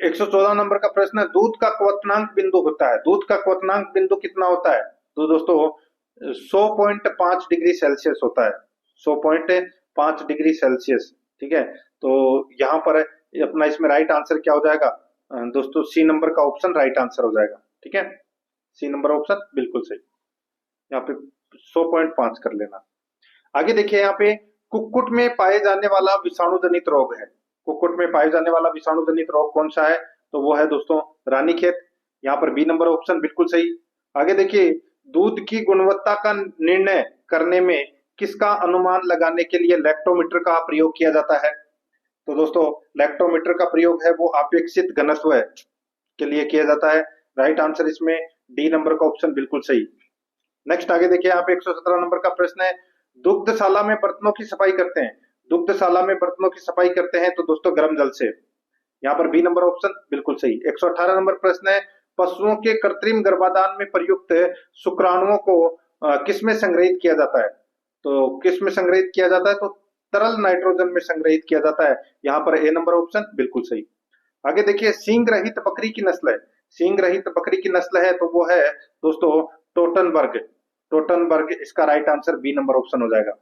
114 नंबर का प्रश्न है, दूध का क्वथनांक बिंदु होता है, दूध का क्वथनांक बिंदु कितना होता है, तो दोस्तों 100.5 डिग्री सेल्सियस होता है, 100.5 डिग्री सेल्सियस। ठीक है, तो यहाँ पर अपना इसमें राइट आंसर क्या हो जाएगा दोस्तों, सी नंबर का ऑप्शन राइट आंसर हो जाएगा। ठीक है, सी नंबर ऑप्शन बिल्कुल सही, यहाँ पे 100.5 कर लेना। आगे देखिए, यहाँ पे कुक्कुट में पाए जाने वाला विषाणु जनित रोग है, कुक्कुट में पाए जाने वाला विषाणु जनित रोग कौन सा है, तो वो है दोस्तों रानीखेत। यहाँ पर बी नंबर ऑप्शन बिल्कुल सही। आगे देखिए, दूध की गुणवत्ता का निर्णय करने में किसका अनुमान लगाने के लिए लैक्टोमीटर का प्रयोग किया जाता है, तो दोस्तों लैक्टोमीटर का प्रयोग है वो अपेक्षित घनत्व के लिए किया जाता है। राइट आंसर इसमें डी नंबर का ऑप्शन बिल्कुल सही। नेक्स्ट आगे देखिए, यहाँ पे 117 नंबर का प्रश्न है, दुग्धशाला में बर्तनों की सफाई करते हैं, दुग्धशाला में बर्तनों की सफाई करते हैं तो दोस्तों गर्म जल से, यहाँ पर बी नंबर ऑप्शन बिल्कुल सही। 118 नंबर प्रश्न है, पशुओं के कृत्रिम गर्भाधान में प्रयुक्त शुक्राणुओं को किस में संग्रहित किया जाता है, तो किस में संग्रहित किया जाता है, तो तरल नाइट्रोजन में संग्रहित किया जाता है, यहाँ पर ए नंबर ऑप्शन बिल्कुल सही। आगे देखिए, सींग रहित बकरी की नस्ल है, सींग रहित बकरी की नस्ल है तो वो है दोस्तों टोटनबर्ग, टोटनबर्ग, इसका right answer B number option हो जाएगा।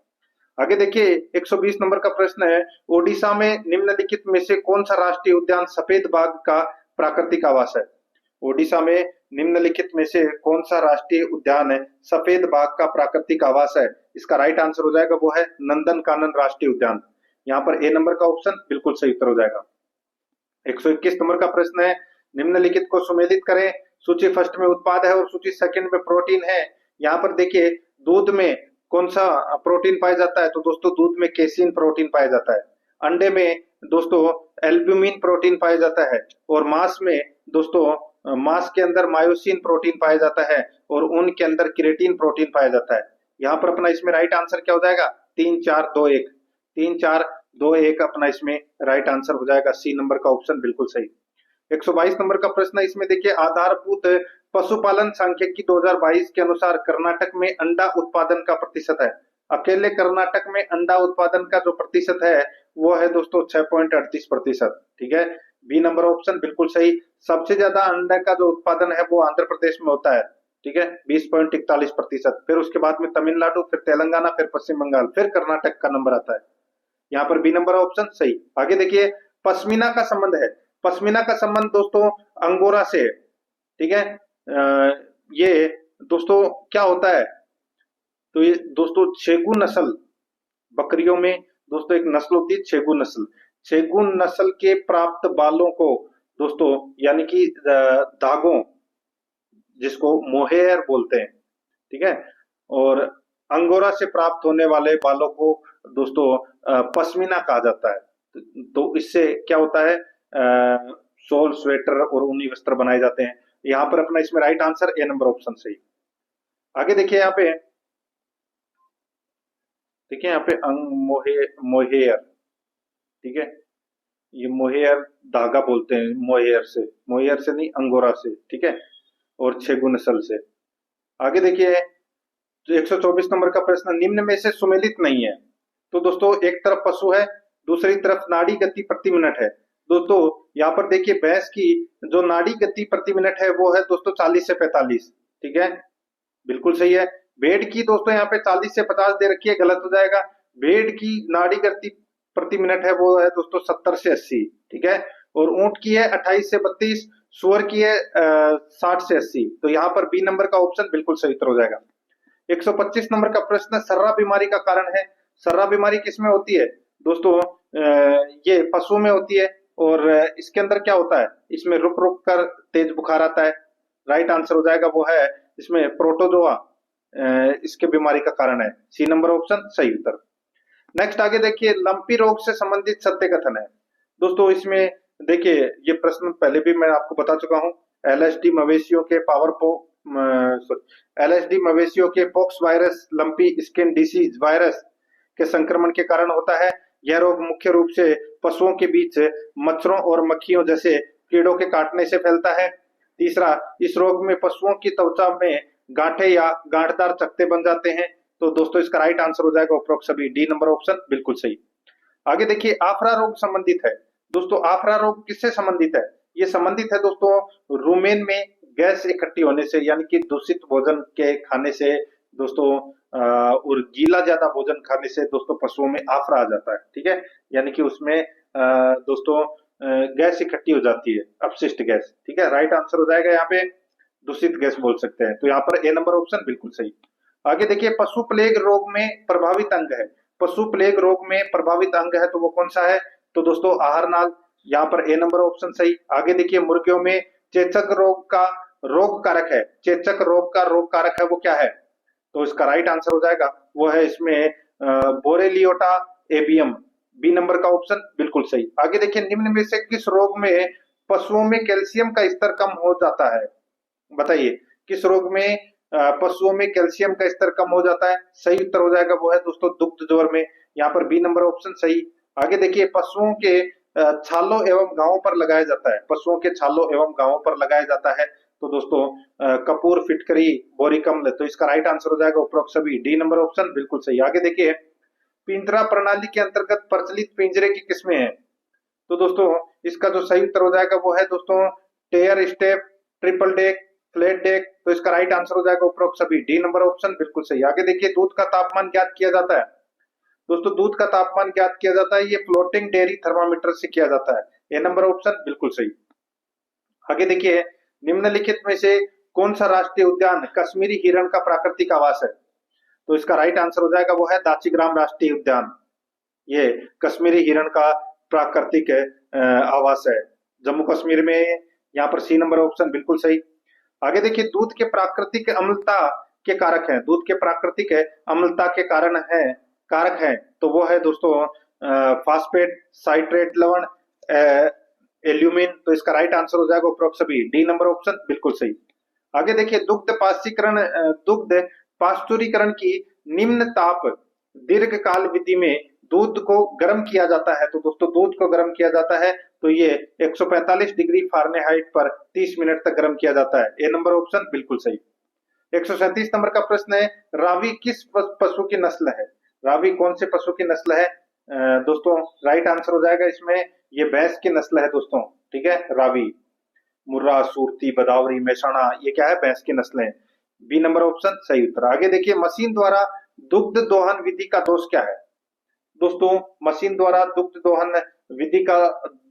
आगे देखिए 120 नंबर का प्रश्न है, ओडिशा में निम्नलिखित में से कौन सा राष्ट्रीय उद्यान सफेद बाघ का प्राकृतिक आवास है, ओडिशा में निम्नलिखित में से कौन सा राष्ट्रीय उद्यान है सफेद बाघ का प्राकृतिक आवास है, इसका राइट आंसर हो जाएगा वो है नंदनकानन राष्ट्रीय उद्यान। यहाँ पर ए नंबर का ऑप्शन बिल्कुल सही उत्तर हो जाएगा। 121 नंबर का प्रश्न है, निम्नलिखित को सुमेलित करें, सूची फर्स्ट में उत्पाद है और सूची सेकंड में प्रोटीन है। यहाँ पर देखिए दूध में कौन सा प्रोटीन पाया जाता है? तो दोस्तों दूध में केसिन प्रोटीन पाया जाता है। अंडे में दोस्तों एल्ब्यूमिन प्रोटीन पाया जाता है। और मांस में दोस्तों मांस के अंदर मायोसिन प्रोटीन पाया जाता है। और ऊन के अंदर केराटिन प्रोटीन पाया जाता है। यहाँ पर अपना इसमें राइट आंसर क्या हो जाएगा? 3-4-2-1। 3-4-2-1 अपना इसमें राइट आंसर हो जाएगा। सी नंबर का ऑप्शन बिल्कुल सही। 122 नंबर का प्रश्न है, इसमें देखिए आधारभूत पशुपालन सांख्यिकी 2022 के अनुसार कर्नाटक में अंडा उत्पादन का प्रतिशत है। अकेले कर्नाटक में अंडा उत्पादन का जो प्रतिशत है वो है दोस्तों 6.38%। ठीक है, बी नंबर ऑप्शन बिल्कुल सही। सबसे ज्यादा अंडा का जो उत्पादन है वो आंध्र प्रदेश में होता है। ठीक है, 20.41%। फिर उसके बाद में तमिलनाडु, फिर तेलंगाना, फिर पश्चिम बंगाल, फिर कर्नाटक का नंबर आता है। यहाँ पर बी नंबर ऑप्शन सही। आगे देखिए पश्मीना का संबंध है। पश्मीना का संबंध दोस्तों अंगोरा से है। ठीक है, ये दोस्तों क्या होता है? तो ये दोस्तों छेगू नस्ल, बकरियों में दोस्तों एक नस्ल होती है छेगू नस्ल। छेगू नस्ल के प्राप्त बालों को दोस्तों यानी कि धागों, जिसको मोहेयर बोलते हैं। ठीक है, और अंगोरा से प्राप्त होने वाले बालों को दोस्तों पश्मीना कहा जाता है। तो इससे क्या होता है? शॉल, स्वेटर और ऊनी वस्त्र बनाए जाते हैं। यहाँ पर अपना इसमें right answer A number option सही। आगे देखिए यहाँ पे, देखिए यहाँ पे मोहेयर। ठीक है, ये मोहेयर धागा बोलते हैं, मोहेयर से नहीं, अंगोरा से। ठीक है, और छेगू नस्ल से। आगे देखिए जो 124 नंबर का प्रश्न, निम्न में से सुमेलित नहीं है। तो दोस्तों एक तरफ पशु है, दूसरी तरफ नाड़ी गति प्रति मिनट है। दोस्तों यहाँ पर देखिए भैंस की जो नाड़ी गति प्रति मिनट है वो है दोस्तों 40 से 45। ठीक है, बिल्कुल सही है। भेड़ की दोस्तों यहाँ पे 40 से 50 दे रखी है, गलत हो जाएगा। भेड़ की नाड़ी गति प्रति मिनट है वो है दोस्तों 70 से 80। ठीक है, और ऊंट की है 28 से 32, सुअर की है 60 से 80। तो यहाँ पर बी नंबर का ऑप्शन बिल्कुल सही उत्तर हो जाएगा। 125 नंबर का प्रश्न सर्रा बीमारी का कारण है। सर्रा बीमारी किसमें होती है? दोस्तों ये पशु में होती है। और इसके अंदर क्या होता है? इसमें रुक रुक कर तेज बुखार आता है। राइट आंसर हो जाएगा वो है इसमें प्रोटोजोआ, इसके बीमारी का कारण है। सी नंबर ऑप्शन सही उत्तर। नेक्स्ट आगे देखिए लंपी रोग से संबंधित सत्य कथन है। दोस्तों इसमें देखिए ये प्रश्न पहले भी मैं आपको बता चुका हूँ। एलएसडी मवेशियों के एलएसडी मवेशियों के pox virus lumpy skin disease virus के संक्रमण के कारण होता है। यह रोग मुख्य रूप से पशुओं के बीच मच्छरों और मक्खियों जैसे कीड़ों के काटने से फैलता है। तीसरा, इस रोग में पशुओं की त्वचा में गांठे या गांठदार चकत्ते बन जाते हैं। तो दोस्तों इसका राइट आंसर हो जाएगा उपरोक्त सभी। डी नंबर ऑप्शन बिल्कुल सही। आगे देखिए आफरा रोग संबंधित है। दोस्तों आफरा रोग किससे संबंधित है? ये संबंधित है दोस्तों रूमेन में गैस इकट्ठी होने से, यानी कि दूषित भोजन के खाने से दोस्तों और गीला ज्यादा भोजन खाने से दोस्तों पशुओं में आफरा आ जाता है। ठीक है, यानी कि उसमें दोस्तों गैस इकट्ठी हो जाती है, अपशिष्ट गैस। ठीक है, राइट आंसर हो जाएगा यहाँ पे दूषित गैस बोल सकते हैं। तो यहाँ पर ए नंबर ऑप्शन बिल्कुल सही। आगे देखिए पशु प्लेग रोग में प्रभावित अंग है। पशु प्लेग रोग में प्रभावित अंग है तो वो कौन सा है? तो दोस्तों आहार नाल। यहाँ पर ए नंबर ऑप्शन सही। आगे देखिए मुर्गियों में चेचक रोग का रोग कारक है। चेचक रोग का रोग कारक है वो क्या है? तो इसका राइट आंसर हो जाएगा वो है इसमें बोरेलियोटा एवियम। बी नंबर का ऑप्शन बिल्कुल सही। आगे देखिए निम्न में से किस रोग में पशुओं में कैल्शियम का स्तर कम हो जाता है? बताइए किस रोग में पशुओं में कैल्शियम का स्तर कम हो जाता है? सही उत्तर हो जाएगा वो है दोस्तों दुग्ध ज्वर में। यहाँ पर बी नंबर ऑप्शन सही। आगे देखिए पशुओं के छालों एवं गांवों पर लगाया जाता है। पशुओं के छालों एवं गांवों पर लगाया जाता है तो दोस्तों कपूर, फिटकरी, बोरिकम्ल। तो इसका राइट आंसर हो जाएगा उपरोक्त सभी। डी नंबर ऑप्शन बिल्कुल सही। आगे देखिए पिंजरा प्रणाली के अंतर्गत प्रचलित पिंजरे की किस्में हैं। तो दोस्तों इसका जो सही उत्तर हो जाएगा वो है दोस्तों tier step, triple deck, flat deck. तो इसका राइट आंसर हो जाएगा उपरोक्त सभी। डी नंबर ऑप्शन बिल्कुल सही। आगे देखिए दूध का तापमान ज्ञात किया जाता है। दोस्तों दूध का तापमान ज्ञात किया जाता है, ये फ्लोटिंग डेयरी थर्मामीटर से किया जाता है। ए नंबर ऑप्शन बिल्कुल सही। आगे देखिए निम्नलिखित में से कौन सा राष्ट्रीय उद्यान कश्मीरी हिरण का प्राकृतिक आवास है? तो इसका राइट आंसर हो जाएगा वो है दाचीग्राम राष्ट्रीय उद्यान। ये कश्मीरी हिरण का प्राकृतिक आवास है जम्मू कश्मीर में। यहाँ पर सी नंबर ऑप्शन बिल्कुल सही। आगे देखिए दूध के प्राकृतिक अम्लता के कारक हैं, दूध के प्राकृतिक अम्लता के कारण है कारक है, तो वो है दोस्तों फास्फेट, साइट्रेट लवण, एल्यूमिन। तो इसका राइट आंसर हो जाएगा उपरोक्त सभी, डी नंबर ऑप्शन बिल्कुल सही। आगे देखिए, दुग्ध पाश्चुरीकरण की निम्न ताप दीर्घकाल विधि में दूध को गर्म किया जाता है। तो दोस्तों दूध को गर्म किया जाता है तो ये 145 डिग्री फारेनहाइट पर 30 मिनट तक गर्म किया जाता है, ए नंबर ऑप्शन बिल्कुल सही। 137 नंबर का प्रश्न है, रावी किस पशु की नस्ल है? रावी कौन से पशु की नस्ल है? दोस्तों राइट आंसर हो जाएगा इसमें, ये भैंस की नस्ल है दोस्तों, ठीक है। रावी, मुर्रा, सूरती, बदावरी, मेहसाणा, ये क्या है? भैंस की नस्ल है, बी नंबर ऑप्शन सही उत्तर। आगे देखिए, मशीन द्वारा दुग्ध दोहन विधि का दोष क्या है? दोस्तों मशीन द्वारा दुग्ध दोहन विधि का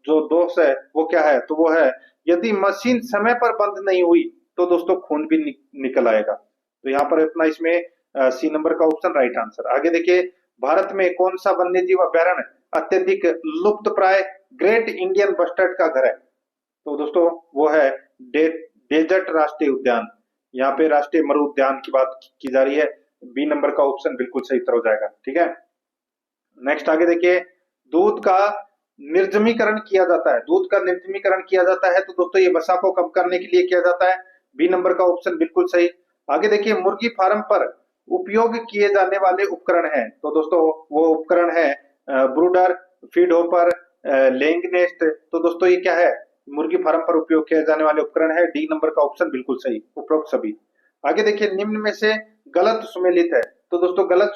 जो दोष है वो क्या है? तो वो है, यदि मशीन समय पर बंद नहीं हुई तो दोस्तों खून भी निकल आएगा। तो यहाँ पर अपना इसमें सी नंबर का ऑप्शन राइट आंसर। आगे देखिए, भारत में कौन सा वन्यजीव अभ्यारण्य अत्यधिक लुप्त प्राय ग्रेट इंडियन बस्टर्ड का घर है? तो दोस्तों वो है डेजर्ट राष्ट्रीय उद्यान, यहाँ पे राष्ट्रीय मरु उद्यान की बात की जा रही है, बी नंबर का ऑप्शन बिल्कुल सही उत्तर हो जाएगा, ठीक है। नेक्स्ट आगे देखिए, दूध का निर्जमीकरण किया जाता है, दूध का निर्जमीकरण किया जाता है तो दोस्तों ये वसा को कम करने के लिए किया जाता है, बी नंबर का ऑप्शन बिल्कुल सही। आगे देखिए, मुर्गी फार्म पर उपयोग किए जाने वाले उपकरण हैं, तो दोस्तों वो उपकरण है ब्रूडर, फीड होपर, लेइंग नेस्ट। तो दोस्तों ये क्या है? मुर्गी फार्म पर उपयोग किए जाने वाले उपकरण है, डी नंबर का ऑप्शन बिल्कुल सही, उपरोक्त सभी। आगे देखिए, निम्न में से गलत सुमेलित है, तो दोस्तों गलत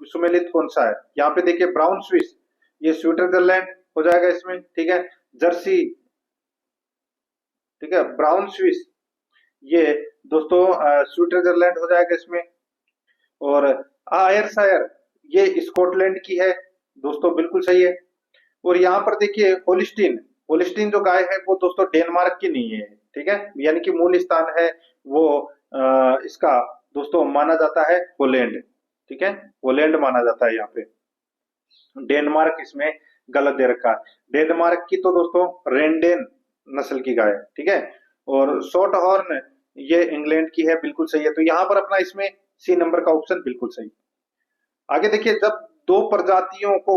सुमेलित कौन सा है? यहाँ पे देखिए, ब्राउन स्विस, ये स्विट्जरलैंड हो जाएगा इसमें, ठीक है। जर्सी, ठीक है, ब्राउन स्विस ये दोस्तों स्विट्जरलैंड हो जाएगा इसमें। और आयरशायर ये स्कॉटलैंड की है, दोस्तों बिल्कुल सही है। और यहाँ पर देखिए, होलिस्टीन जो गाय है वो दोस्तों डेनमार्क की नहीं है, ठीक है, यानी कि मूल स्थान है वो इसका दोस्तों माना जाता है होलैंड, ठीक है, होलैंड माना जाता है यहाँ पे, डेनमार्क इसमें गलत दे रखा है। डेनमार्क की तो दोस्तों रेंडेन नस्ल की गाय है, ठीक है। और शॉर्ट हॉर्न ये इंग्लैंड की है, बिल्कुल सही है। तो यहाँ पर अपना इसमें सी नंबर का ऑप्शन बिल्कुल सही। आगे देखिए, जब दो प्रजातियों को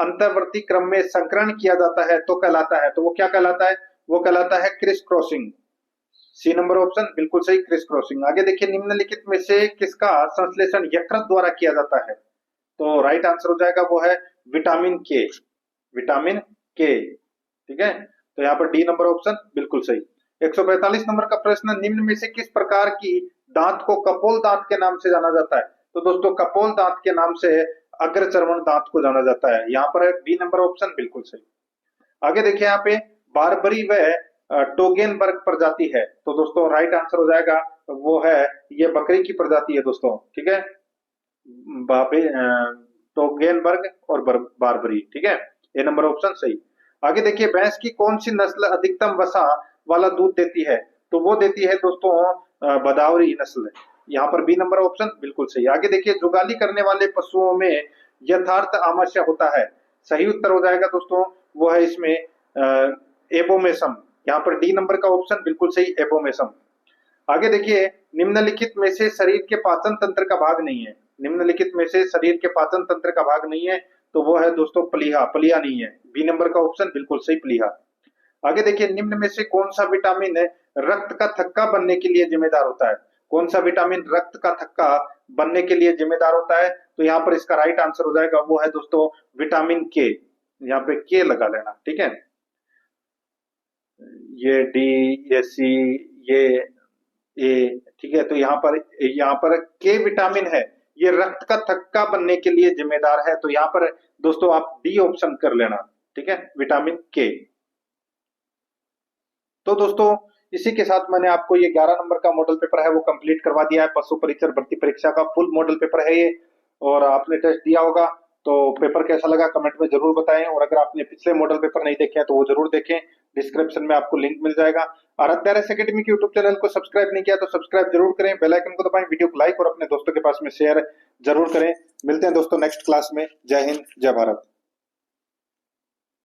अंतर्वर्ती क्रम में संकरण किया जाता है तो कहलाता है, तो वो क्या कहलाता है? वो कहलाता है criss crossing, C number option बिल्कुल सही, क्रिस क्रॉसिंग। आगे देखिए, निम्नलिखित में से किसका संश्लेषण यकृत द्वारा किया जाता है? तो राइट आंसर हो जाएगा वो है विटामिन के, विटामिन के, ठीक है। तो यहाँ पर डी नंबर ऑप्शन बिल्कुल सही। 145 नंबर का प्रश्न, निम्न में से किस प्रकार की दांत को कपोल दांत के नाम से जाना जाता है? तो दोस्तों कपोल दांत के नाम से अग्रचर्वण दांत को जाना जाता है, यहाँ पर बी नंबर ऑप्शन बिल्कुल सही। आगे देखिए, यहाँ पे बारबरी व टोगेनबर्ग प्रजाति है, तो दोस्तों राइट आंसर हो जाएगा वो है, ये बकरी की प्रजाति है दोस्तों, ठीक है, टोगेनबर्ग और बारबरी, ठीक है, ए नंबर ऑप्शन सही। आगे देखिए, भैंस की कौन सी नस्ल अधिकतम वसा वाला दूध देती है? तो वो देती है दोस्तों बदावरी नस्ल, यहाँ पर बी नंबर ऑप्शन बिल्कुल सही। आगे देखिए, जुगाली करने वाले पशुओं में यथार्थ आमाशय होता है, सही उत्तर हो जाएगा दोस्तों वो है इसमें एबोमेसम, यहाँ पर डी नंबर का ऑप्शन बिल्कुल सही, एबोमेसम। आगे देखिए, निम्नलिखित में से शरीर के पाचन तंत्र का भाग नहीं है, निम्नलिखित में से शरीर के पाचन तंत्र का भाग नहीं है, तो वो है दोस्तों प्लीहा, प्लिया नहीं है, बी नंबर का ऑप्शन बिल्कुल सही, प्लीहा। आगे देखिए, निम्न में से कौन सा विटामिन रक्त का थक्का बनने के लिए जिम्मेदार होता है? कौन सा विटामिन रक्त का थक्का बनने के लिए जिम्मेदार होता है? तो यहाँ पर इसका राइट आंसर हो जाएगा वो है दोस्तों विटामिन के, यहाँ पे के लगा लेना, ठीक है। ये डी, ये सी, ये ए, ठीक है। तो यहाँ पर के विटामिन है, ये रक्त का थक्का बनने के लिए जिम्मेदार है, तो यहाँ पर दोस्तों आप डी ऑप्शन कर लेना, ठीक है, विटामिन के। तो दोस्तों इसी के साथ मैंने आपको ये 11 नंबर का मॉडल पेपर है वो कंप्लीट करवा दिया है, पशु परिचर भर्ती परीक्षा का फुल मॉडल पेपर है ये, और आपने टेस्ट दिया होगा, तो पेपर कैसा लगा कमेंट में जरूर बताएं। और अगर आपने पिछले मॉडल पेपर नहीं देखे हैं तो वो जरूर देखें, डिस्क्रिप्शन में आपको लिंक मिल जाएगा। आराध्या रेस एकेडमी के यूट्यूब चैनल को सब्सक्राइब नहीं किया तो सब्सक्राइब जरूर करें, बेल आइकन को दबाएं, वीडियो को लाइक और अपने दोस्तों के पास में शेयर जरूर करें। मिलते हैं दोस्तों नेक्स्ट क्लास में। जय हिंद, जय भारत।